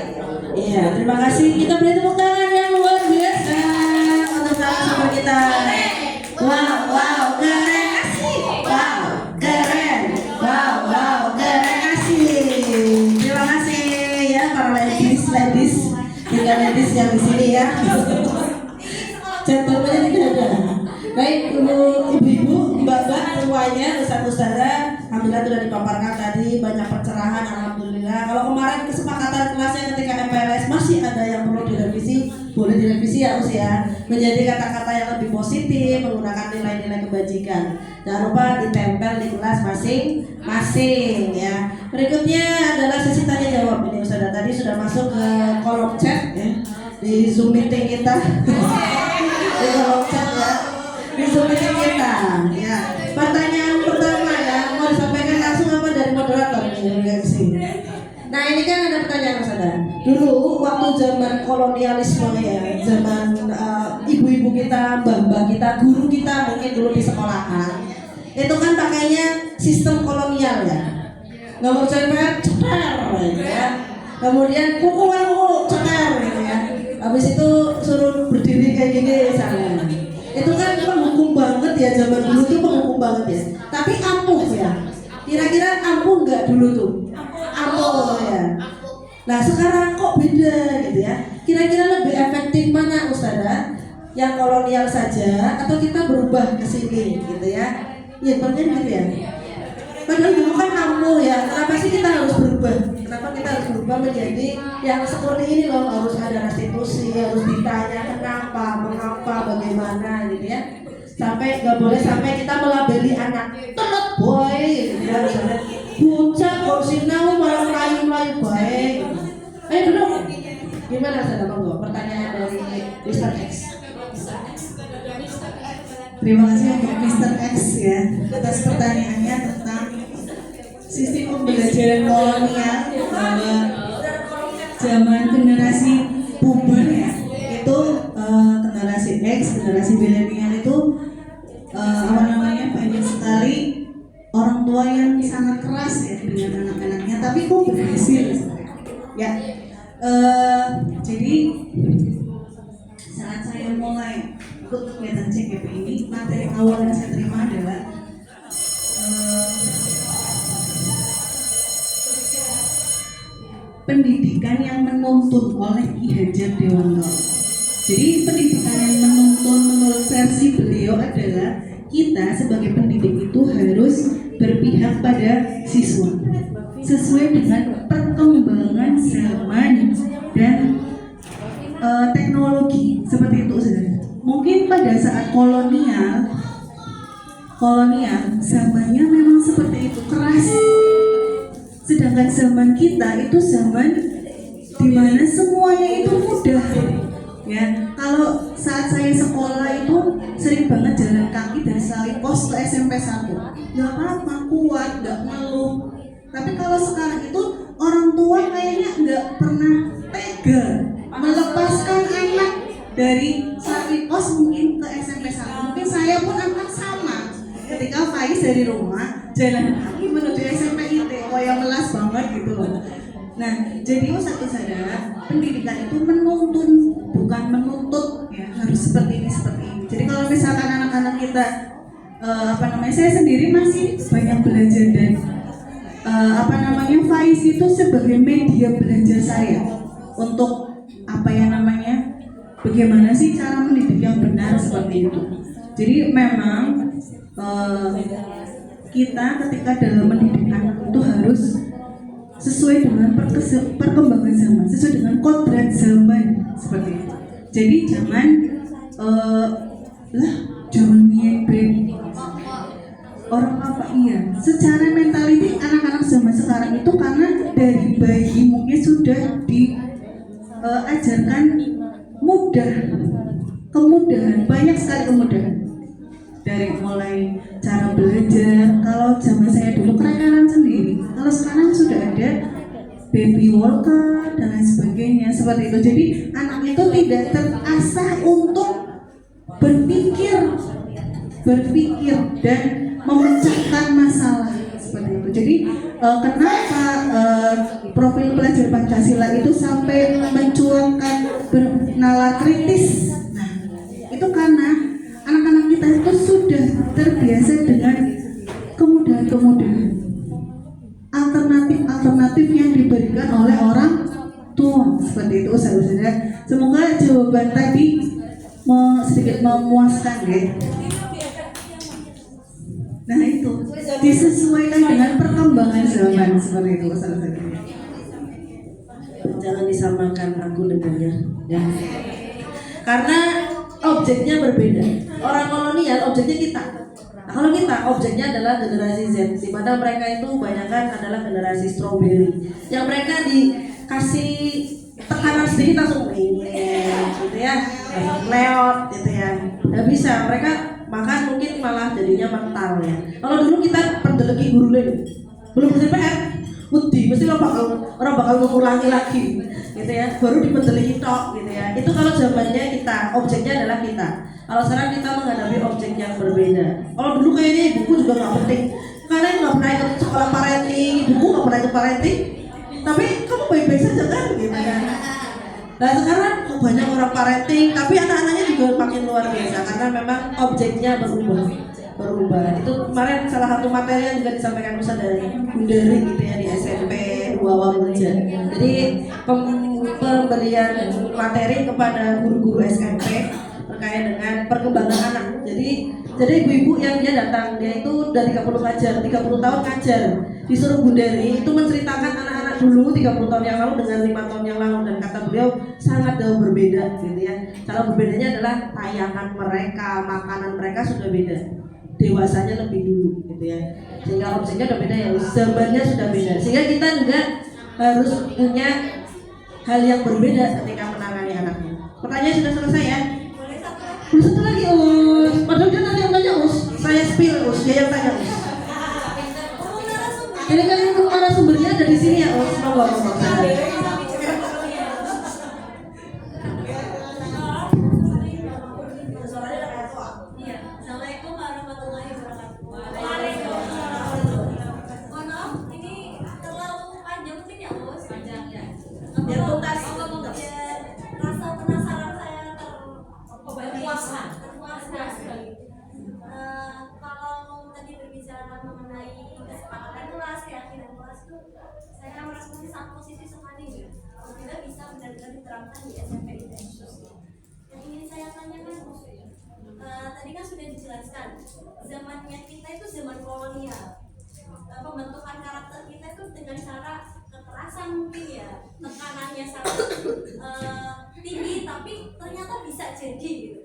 Iya, terima kasih. Kita beri tepuk tangan yang luar biasa untuk narasumber kita. Wow, wow, keren asik. Wow, keren. Wow, wow, keren asik. Terima kasih ya para ladies, tiga ladies yang di sini ya. Gentleman tidak ada. Baik, ibu-ibu, mbak-mbak semuanya, ustaz-ustazah, alhamdulillah sudah dipaparkan tadi banyak pencerahan, alhamdulillah. Kalau kemarin kesepakatan kelasnya ketika MPLS masih ada yang perlu direvisi, boleh direvisi ya Us ya, menjadi kata-kata yang lebih positif, menggunakan nilai-nilai kebajikan. Jangan lupa ditempel di kelas masing-masing ya. Berikutnya adalah sesi tanya jawab. Ini ustazah tadi sudah masuk ke kolom chat ya, di Zoom meeting kita. Di kolom chat ya, di Zoom meeting kita ya. Pertanyaan pertama ya, mau disampaikan langsung apa dari moderator ini? Nah ini kan ada pertanyaan ustazah. Dulu waktu zaman kolonialisme ya, zaman ibu-ibu kita, mbak-mbak kita, guru kita mungkin dulu di sekolahan, itu kan pakainya sistem kolonial ya. Nomor ceper ceper ya. Kemudian kuku ceper gitu ya. Habis itu suruh berdiri kayak gini misalnya. Itu kan menghukum banget ya, zaman dulu tuh menghukum banget ya. Tapi ampuh ya. Kira-kira ampuh nggak dulu tuh? Ampuh ya. Nah sekarang kok beda gitu ya. Kira-kira lebih efektif mana ustazah? Yang kolonial saja atau kita berubah ke sini gitu ya? Iya benar gitu ya. Padahal dulu kan ampuh ya. Kenapa sih kita harus berubah? Kenapa kita harus berubah menjadi yang seperti ini loh? Harus ada restitusi, harus ditanya kenapa, mengapa, bagaimana gitu ya. Sampai nggak boleh sampai kita melabeli anak telat boy gitu ya, misalnya bocah kok sinau malah melayu baik. Ayo dulu. Gimana saudara monggo? Pertanyaan dari Mr. X. Terima kasih untuk Mr. X ya atas pertanyaannya tentang sistem pembelajaran kolonial bahwa zaman generasi boomer ya itu generasi X, generasi milenial itu banyak sekali orang tua yang sangat keras ya dengan anak-anaknya, tapi kok berhasil ya. Jadi saat saya mulai ikut kegiatan CGP ini, materi awal yang saya terima adalah pendidikan yang menuntun oleh Ki Hajar Dewantara. Jadi pendidikan yang menuntun menurut versi beliau adalah kita sebagai pendidik itu harus berpihak pada siswa sesuai dengan perkembangan zaman dan teknologi seperti itu saudara. Mungkin pada saat kolonial zamannya memang seperti itu, keras. Sedangkan zaman kita itu zaman dimana semuanya itu mudah. Ya, kalau saat saya sekolah itu sering banget jalan kaki dari Salipos ke SMP 1. Gak apa-apa, kuat, gak ngeluh. Tapi kalau sekarang itu orang tua kayaknya gak pernah tega melepaskan anak dari Salipos mungkin ke SMP 1. Mungkin saya pun akan sama. Ketika Faiz dari rumah jalan kaki menuju SMP IT, yang melas banget gitu loh. Nah, jadi satu sadar, pendidikan itu menuntun, bukan menuntut ya, harus seperti ini. Jadi kalau misalkan anak-anak kita saya sendiri masih banyak belajar dan Faiz itu sebagai media belajar saya untuk bagaimana sih cara mendidik yang benar seperti itu. Jadi memang kita ketika dalam mendidik anak itu harus sesuai dengan perkembangan zaman, sesuai dengan kodrat zaman seperti itu. Jadi jangan orang apa secara mentality anak-anak zaman sekarang itu karena dari bayi mungkin sudah diajarkan kemudahan, banyak sekali kemudahan. Dari mulai cara belajar, kalau zaman saya dulu kerekanan sendiri, kalau sekarang sudah ada baby walker dan lain sebagainya seperti itu. Jadi anak itu tidak terasah untuk berpikir dan memecahkan masalah seperti itu. Jadi kenapa profil pelajar Pancasila itu sampai mencuatkan bernalar kritis? Nah, itu karena anak-anak kita itu sudah terbiasa dengan kemudahan alternatif yang diberikan oleh orang tua seperti itu saudara. Semoga jawaban tadi sedikit memuaskan ya. Nah itu disesuaikan dengan perkembangan zaman seperti itu saudara. Jangan disamakan aku dengannya ya. Karena objeknya berbeda. Orang kolonial objeknya kita. Nah, kalau kita objeknya adalah generasi Z, di mana mereka itu kebanyakan adalah generasi strawberry. Yang mereka dikasih tekanan sedikit langsung gitu ya, langsung leot gitu ya. Nggak bisa, mereka makan mungkin malah jadinya mental ya. Kalau dulu kita pendeleki guru belum selesai PR, mesti orang bakal mengulangi lagi gitu ya, baru dipendeleki tok gitu ya. Itu kalau zamannya kita, objeknya adalah kita. Kalau sekarang kita menghadapi objek yang berbeda. Kalau dulu kayaknya buku juga nggak penting, karena nggak pernah ikut sekolah parenting, buku nggak pernah ikut parenting, tapi kamu baik-baik saja kan gimana? Nah sekarang banyak orang parenting, tapi anak-anaknya juga makin luar biasa karena memang objeknya berubah. Itu kemarin salah satu materi yang juga disampaikan Ustaz dari Bundari gitu ya di SMP 2 Waluja. Jadi pemberian materi kepada guru-guru SMP terkait dengan perkembangan anak. Jadi ibu-ibu yang dia datang, dia itu dari 30 tahun ngajar, disuruh Bundari itu menceritakan anak-anak dulu 30 tahun yang lalu dengan 5 tahun yang lalu, dan kata beliau sangat jauh berbeda gitu ya. Cara berbedanya adalah tayangan mereka, makanan mereka sudah beda, dewasanya lebih dulu gitu ya, sehingga objeknya udah beda ya, zamannya sudah beda, sehingga kita juga harus punya hal yang berbeda ketika menangani anaknya. Pertanyaan sudah selesai ya? Satu lagi Us, padahal dia nanti yang tanya Us, saya spill Us, dia yang tanya Us. Ini kan narasumbernya ada di sini ya Us, monggo. Assalamualaikum warahmatullahi wabarakatuh. saya merasa sangat positif sekali ya. Apabila bisa benar-benar diterapkan di SMP Intensius. Yang ingin saya tanyakan, tadi kan sudah dijelaskan, zamannya kita itu zaman kolonial. Pembentukan karakter kita itu dengan cara kekerasan mungkin ya, tekanannya sangat tinggi, tapi ternyata bisa jadi gitu.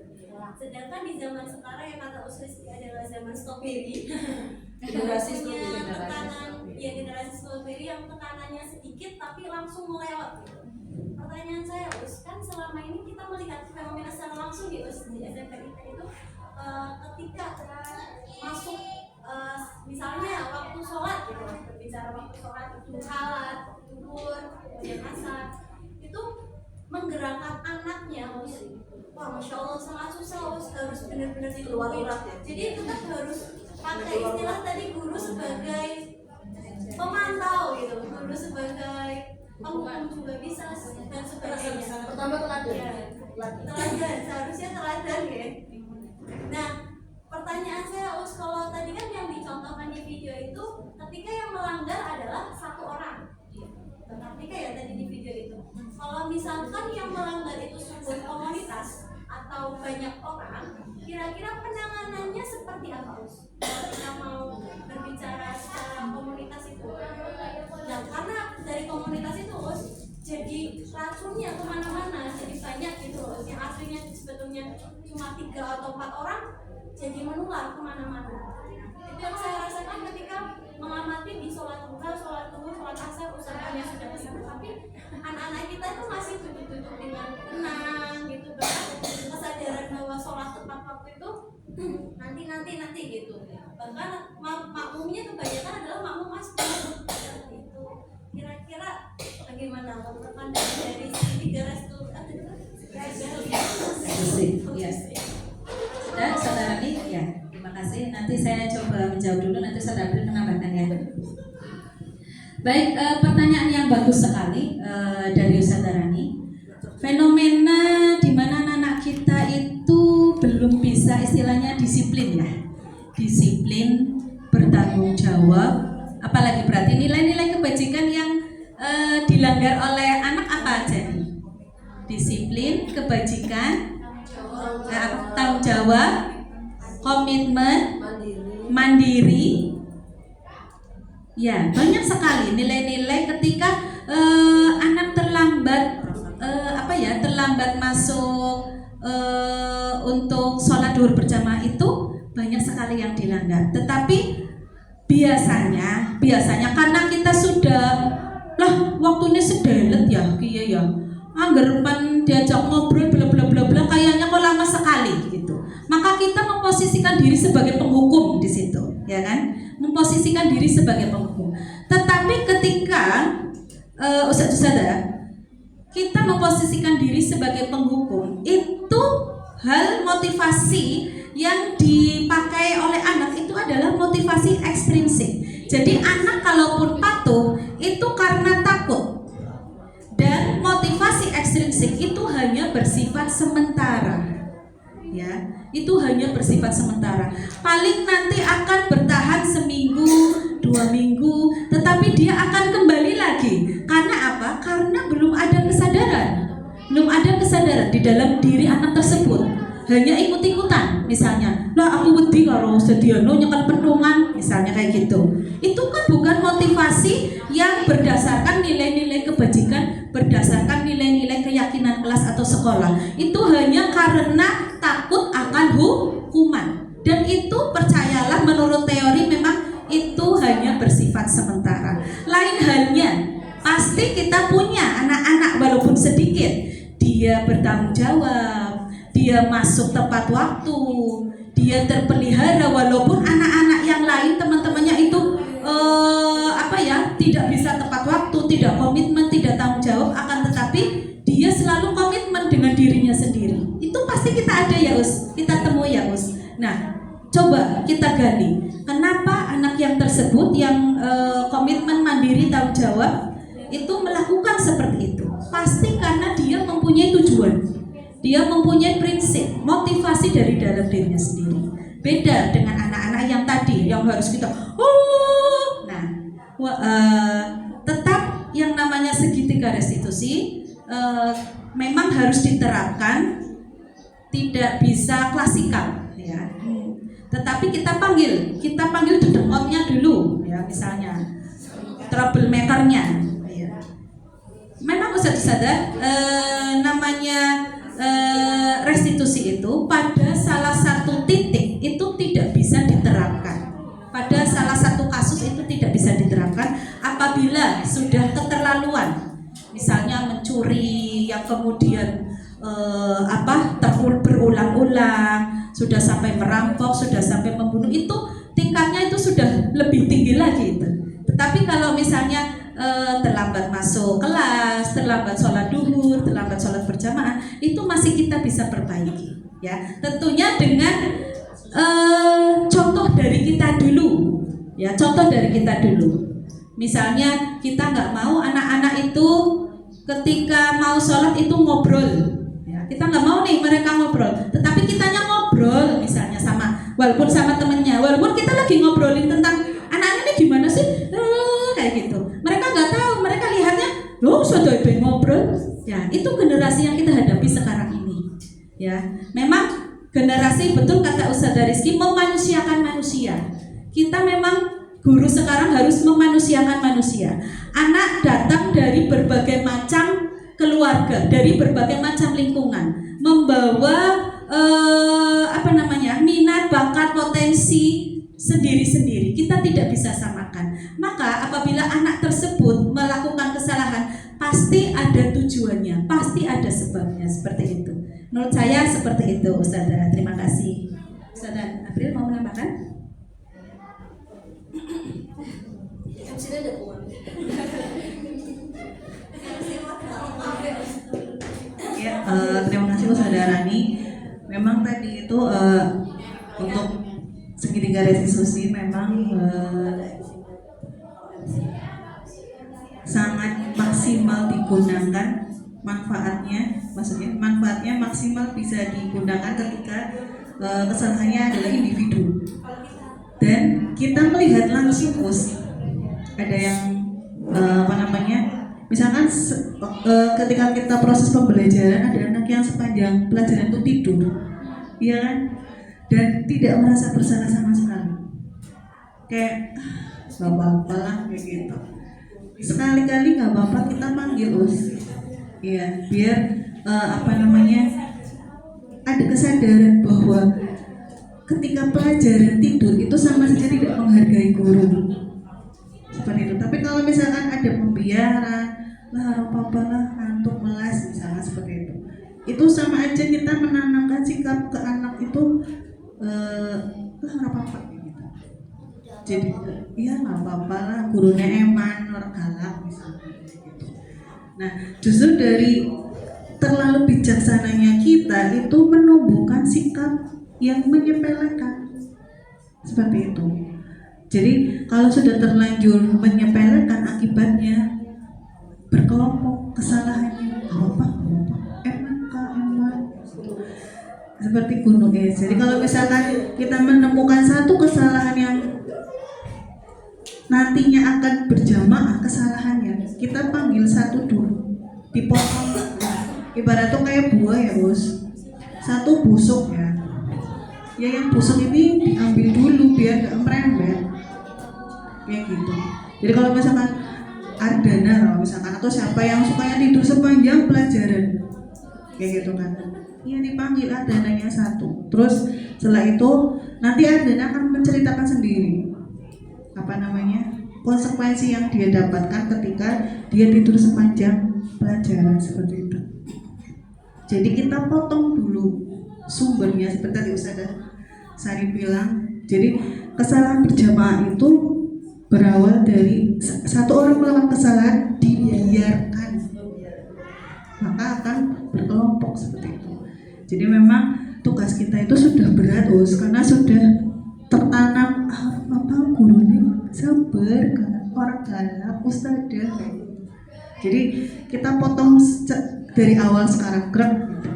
Sedangkan di zaman sekarang yang kata Usris adalah zaman strawberry, Generasi punya strawberry, tekanan, ya generasi strawberry yang tekanannya sedikit tapi langsung melewat gitu. Pertanyaan saya, Us, kan selama ini kita melihat fenomena secara langsung di SMP itu ketika masuk misalnya waktu sholat gitu, berbicara waktu sholat itu halat, duhur, kemudian asar, itu menggerakkan anaknya, Us. Wah, masya Allah sangat susah, Us, harus benar-benar dikeluarin. Jadi tetap harus pakai istilah tadi guru sebagai pemantau gitu, guru sebagai penghukum juga bisa dan sebagainya. Pertama teladan. Ya, teladan, seharusnya teladan ya. Nah, pertanyaan saya, Us, kalau tadi kan yang dicontohkan di video itu ketika yang melanggar adalah satu orang, ketika ya tadi di video itu, kalau misalkan yang melanggar itu sebuah komunitas atau banyak orang, kira-kira penanganannya seperti apa, Us? Kalau kita mau berbicara secara komunitas itu, nah karena dari komunitas itu, Us, jadi racunnya kemana-mana, jadi banyak gitu, Us. Yang aslinya sebetulnya cuma 3 atau 4 orang, jadi menular kemana-mana. Itu yang saya rasakan ketika mengamati di sholat duha, sholat duhur, sholat asar, usahanya sudah besar, tapi anak-anak kita itu masih duduk-duduk dengan tenang gitu, bahkan kesadaran bahwa sholat tepat waktu itu nanti gitu. Bahkan makmumnya kebanyakan adalah makmum masjid seperti itu. Kira-kira bagaimana menurut pandangan dari tiga restu? Yes. Dan saudara Nik, ya, terima kasih. Nanti saya coba menjawab dulu, nanti saudara Nik menambahkan ya. Baik, pertanyaan yang bagus sekali dari saudara Nik. Fenomena di mana anak kita itu belum bisa istilahnya disiplin ya, disiplin, bertanggung jawab, apalagi berarti nilai-nilai kebajikan yang dilanggar oleh anak apa aja nih? Disiplin, kebajikan, tanggung jawab, komitmen, mandiri. Ya, banyak sekali nilai-nilai ketika anak terlambat masuk untuk sholat duhur berjamaah itu banyak sekali yang dilanggar. Tetapi biasanya karena kita sudah waktunya sedelet ya, ya. Angger pan diajak ngobrol bla kayaknya kok lama sekali gitu. Maka kita memposisikan diri sebagai penghukum di situ, ya kan? Memposisikan diri sebagai penghukum. Tetapi ketika Ustaz, kita memposisikan diri sebagai penghukum, itu hal motivasi yang dipakai oleh anak itu adalah motivasi ekstrinsik. Jadi anak kalaupun patuh itu karena takut. Dan motivasi ekstrinsik itu hanya bersifat sementara, ya, itu hanya bersifat sementara. Paling nanti akan bertahan seminggu, 2 minggu, tetapi dia akan kembali lagi. Karena apa? Karena belum ada kesadaran di dalam diri anak tersebut. Hanya ikut-ikutan, misalnya, aku wedi karo Sediano nyekel pentungan, misalnya kayak gitu. Itu kan bukan motivasi yang berdasarkan nilai-nilai kebajikan, berdasarkan nilai-nilai keyakinan kelas atau sekolah. Itu hanya karena takut akan hukuman. Dan itu percayalah menurut teori memang itu hanya bersifat sementara. Lain halnya, pasti kita punya anak-anak walaupun sedikit, dia bertanggung jawab, dia masuk tepat waktu, dia terpelihara walaupun anak-anak yang lain teman-temannya itu tidak bisa tepat waktu, tidak komitmen, tidak tanggung jawab, akan tetapi dia selalu komitmen dengan dirinya sendiri. Itu pasti kita ada ya, Us, kita temui ya, Us. Nah, coba kita gali, kenapa anak yang tersebut yang komitmen, mandiri, tanggung jawab itu melakukan seperti itu? Pasti karena dia mempunyai tujuan, dia mempunyai prinsip, motivasi dari dalam dirinya sendiri. Beda dengan anak-anak yang tadi yang harus kita tetap yang namanya segitiga restitusi memang harus diterapkan, tidak bisa klasikal ya. Tetapi kita panggil dedengotnya dulu ya, misalnya troublemakernya ya. Memang Ustadz sadar namanya restitusi itu pada salah satu titik itu tidak bisa diterapkan. Pada salah satu kasus itu tidak bisa diterapkan apabila sudah keterlaluan. Misalnya mencuri yang kemudian berulang-ulang, sudah sampai merampok, sudah sampai membunuh, itu tingkatnya itu sudah lebih tinggi lagi itu. Tetapi kalau misalnya terlambat masuk kelas, terlambat sholat duhur, terlambat sholat berjamaah, itu masih kita bisa perbaiki ya. Tentunya dengan contoh dari kita dulu ya, contoh dari kita dulu. Misalnya kita nggak mau anak-anak itu ketika mau sholat itu ngobrol ya, kita nggak mau nih mereka ngobrol, tetapi kitanya ngobrol misalnya walaupun sama temennya, walaupun kita lagi ngobrolin tentang anak-anak ini gimana sih kayak gitu, mereka nggak tahu, mereka lihatnya loh sudah ngobrol ya. Itu generasi yang kita hadapi sekarang ini ya. Memang generasi, betul kata Ustadzah Rizky, memanusiakan manusia. Kita memang guru sekarang harus memanusiakan manusia. Anak datang dari berbagai macam keluarga, dari berbagai macam lingkungan, membawa minat, bakat, potensi sendiri-sendiri. Kita tidak bisa samakan. Maka apabila anak tersebut melakukan kesalahan, pasti ada tujuannya, pasti ada sebabnya, seperti itu. Menurut saya seperti itu, Ustazah. Terima kasih. Ustazah April mau menambahkan? Ya, terima kasih Ustazah Rani. Memang tadi itu untuk segitiga restitusi memang sangat maksimal digunakan manfaatnya, maksudnya manfaatnya maksimal bisa digunakan ketika kesalahannya adalah individu. Dan kita melihat langsung ada yang misalkan ketika kita proses pembelajaran, ada anak yang sepanjang pelajaran itu tidur, iya kan, dan tidak merasa bersalah sama sekali, kayak nggak apa-apa lah kayak gitu. Sekali-kali nggak apa-apa kita panggil iya, biar ada kesadaran bahwa ketika pelajaran tidur itu sama saja tidak menghargai guru, seperti itu. Tapi kalau misalkan ada pembiaran, lah apa-apa lah ngantuk melas misalnya seperti itu sama aja kita menanamkan sikap ke anak itu lah apa-apa gitu. Jadi iya nggak apa-apa lah, gurunya eman orang galak misalnya gitu. Nah, justru dari terlalu bijaksananya kita itu menumbuhkan sikap yang menyepelekan seperti itu. Jadi kalau sudah terlanjur menyepelekan, akibatnya berkelompok kesalahannya, eman seperti gunung es. Jadi kalau misalkan kita menemukan satu kesalahan yang nantinya akan berjamaah kesalahannya, kita panggil satu dulu, dipotong. Ibarat tuh kayak buah ya bos, satu busuk ya, yang busuk ini diambil dulu biar gak merembet, kayak gitu. Jadi kalau misalkan Ardana misalkan, atau siapa yang sukanya tidur sepanjang pelajaran, kayak gitu kan, iya dipanggil Ardananya satu. Terus setelah itu nanti Ardana akan menceritakan sendiri konsekuensi yang dia dapatkan ketika dia tidur sepanjang pelajaran, seperti itu. Jadi kita potong dulu sumbernya, seperti tadi Ustazah Sari bilang. Jadi kesalahan berjamaah itu berawal dari satu orang melakukan kesalahan dibiarkan, maka akan berkelompok seperti itu. Jadi memang tugas kita itu sudah berat karena sudah tertanam gurunya sabar, orang galak, ustadzah kayak gitu. Jadi kita potong dari awal sekarang gerak gitu.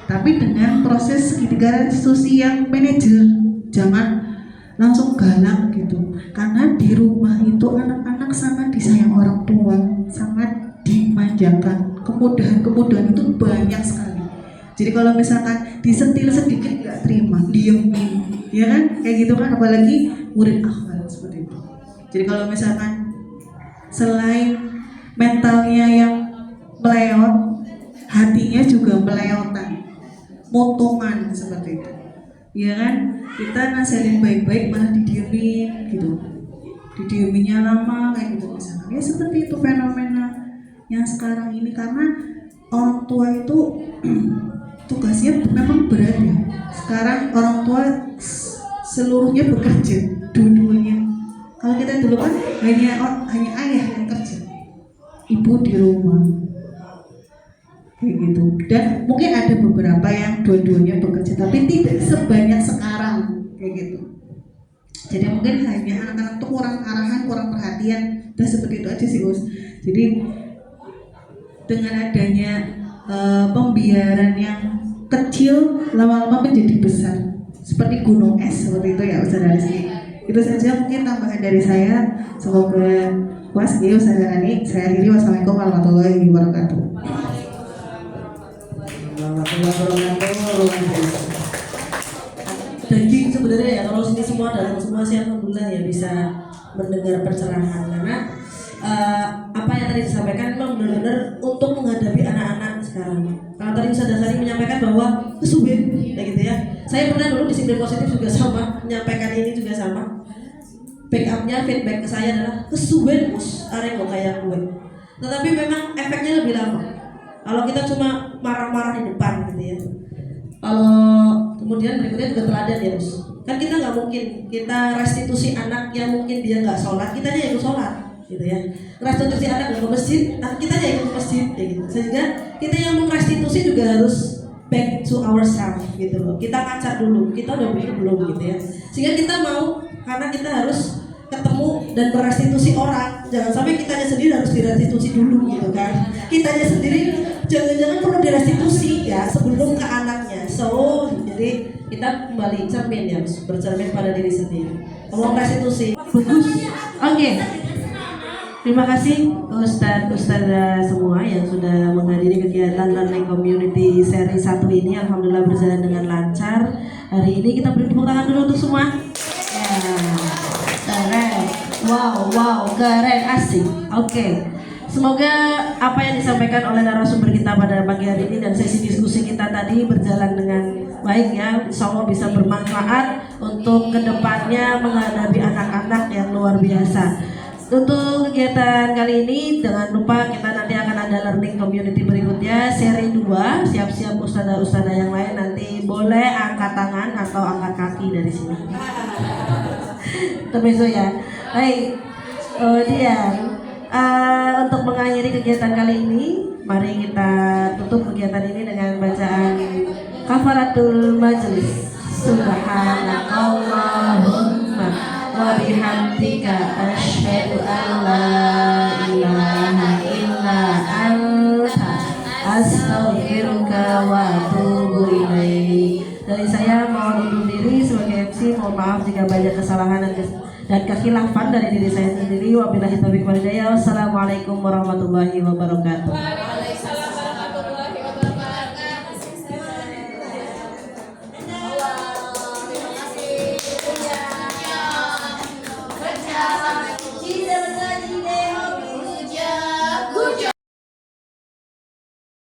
Tapi dengan proses segitiga restitusi yang manajer, jangan langsung galak gitu. gitu. Karena di rumah itu anak-anak sangat disayang orang tua, sangat dimanjakan. Kemudahan-kemudahan itu banyak sekali. Jadi kalau misalkan disentil sedikit nggak terima, diemin, ya kan? Kayak gitu kan, apalagi murid akhwat seperti itu. Jadi kalau misalkan selain mentalnya yang melewat, hatinya juga meleotan, motongan seperti itu. Ya kan? Kita nasihatin baik-baik malah didiemin gitu. Didieminnya lama kayak gitu misalkan. Ya seperti itu fenomena yang sekarang ini, karena orang tua itu tugasnya memang berat ya. Sekarang orang tua seluruhnya bekerja, dua-duanya. Kalau kita dulu kan hanya ayah yang kerja, ibu di rumah, kayak gitu. Dan mungkin ada beberapa yang dua-duanya bekerja, tapi tidak sebanyak sekarang, kayak gitu. Jadi mungkin hanya anak-anak tuh kurang arahan, kurang perhatian, dan seperti itu aja sih Gus. Jadi dengan adanya pembiaran yang kecil lama-lama menjadi besar seperti gunung es seperti itu ya Ustaz Rizky. Itu saja mungkin tambahan dari saya. Semoga puas ya Ustaz Ani. Saya akhiri, wassalamualaikum warahmatullahi wabarakatuh. Daging sebenarnya ya, kalau sini semua datang semua sih alhamdulillah ya bisa mendengar pencerahan, karena apa yang tadi disampaikan memang benar-benar untuk menghadapi anak-anak sekarang. Kalau tadi Ustaz Dasari menyampaikan bahwa kesubin, kayak gitu ya. Saya pernah dulu di Disiplin Positif juga sama, menyampaikan ini juga sama. Backupnya, feedback ke saya adalah kesubin mus, arek kok kayak gue. Tetapi memang efeknya lebih lama. Kalau kita cuma marah-marah di depan gitu ya. Kalau kemudian berikutnya juga teladan ya Mus. Kan kita nggak mungkin kita restitusi anak yang mungkin dia nggak sholat, kita aja ikut sholat. Gitu ya, restitusi anak ke masjid, kita aja ikut masjid, ya gitu. Sehingga kita yang merestitusi juga harus back to ourselves gitu loh. Kita ngaca dulu, kita udah benar belum gitu ya. Sehingga kita mau, karena kita harus ketemu dan merestitusi orang. Jangan sampai kitanya sendiri harus direstitusi dulu gitu kan. Kitanya sendiri jangan-jangan perlu direstitusi ya sebelum ke anaknya. So jadi kita kembali cermin ya, bercermin pada diri sendiri. Ngomong restitusi, bagus. Oke. Terima kasih Ustazah semua yang sudah menghadiri kegiatan Learning Community seri 1 ini. Alhamdulillah berjalan dengan lancar. Hari ini kita beri tepuk tangan dulu untuk semua. Ya, keren. Wow, keren, asik. Oke. Semoga apa yang disampaikan oleh narasumber kita pada pagi hari ini dan sesi diskusi kita tadi berjalan dengan baik ya. Insya Allah bisa bermanfaat untuk kedepannya menghadapi anak-anak yang luar biasa. Untuk kegiatan kali ini jangan lupa kita nanti akan ada learning community berikutnya seri 2. Siap-siap ustadzah-ustadzah yang lain nanti boleh angkat tangan atau angkat kaki dari sini. Terbiasa ya. Baik. Kemudian untuk mengakhiri kegiatan kali ini, mari kita tutup kegiatan ini dengan bacaan kafaratul majlis. Subhanakallahumma wa bihamdika asyhadu an la ilaha illa anta astaghfiruka wa atubu ilaik. Dari saya mohon undur diri sebagai MC, mohon maaf jika banyak kesalahan dan kekhilafan dari diri saya sendiri. Wabillahi taufiq wal hidayah. Wassalamualaikum warahmatullahi wabarakatuh.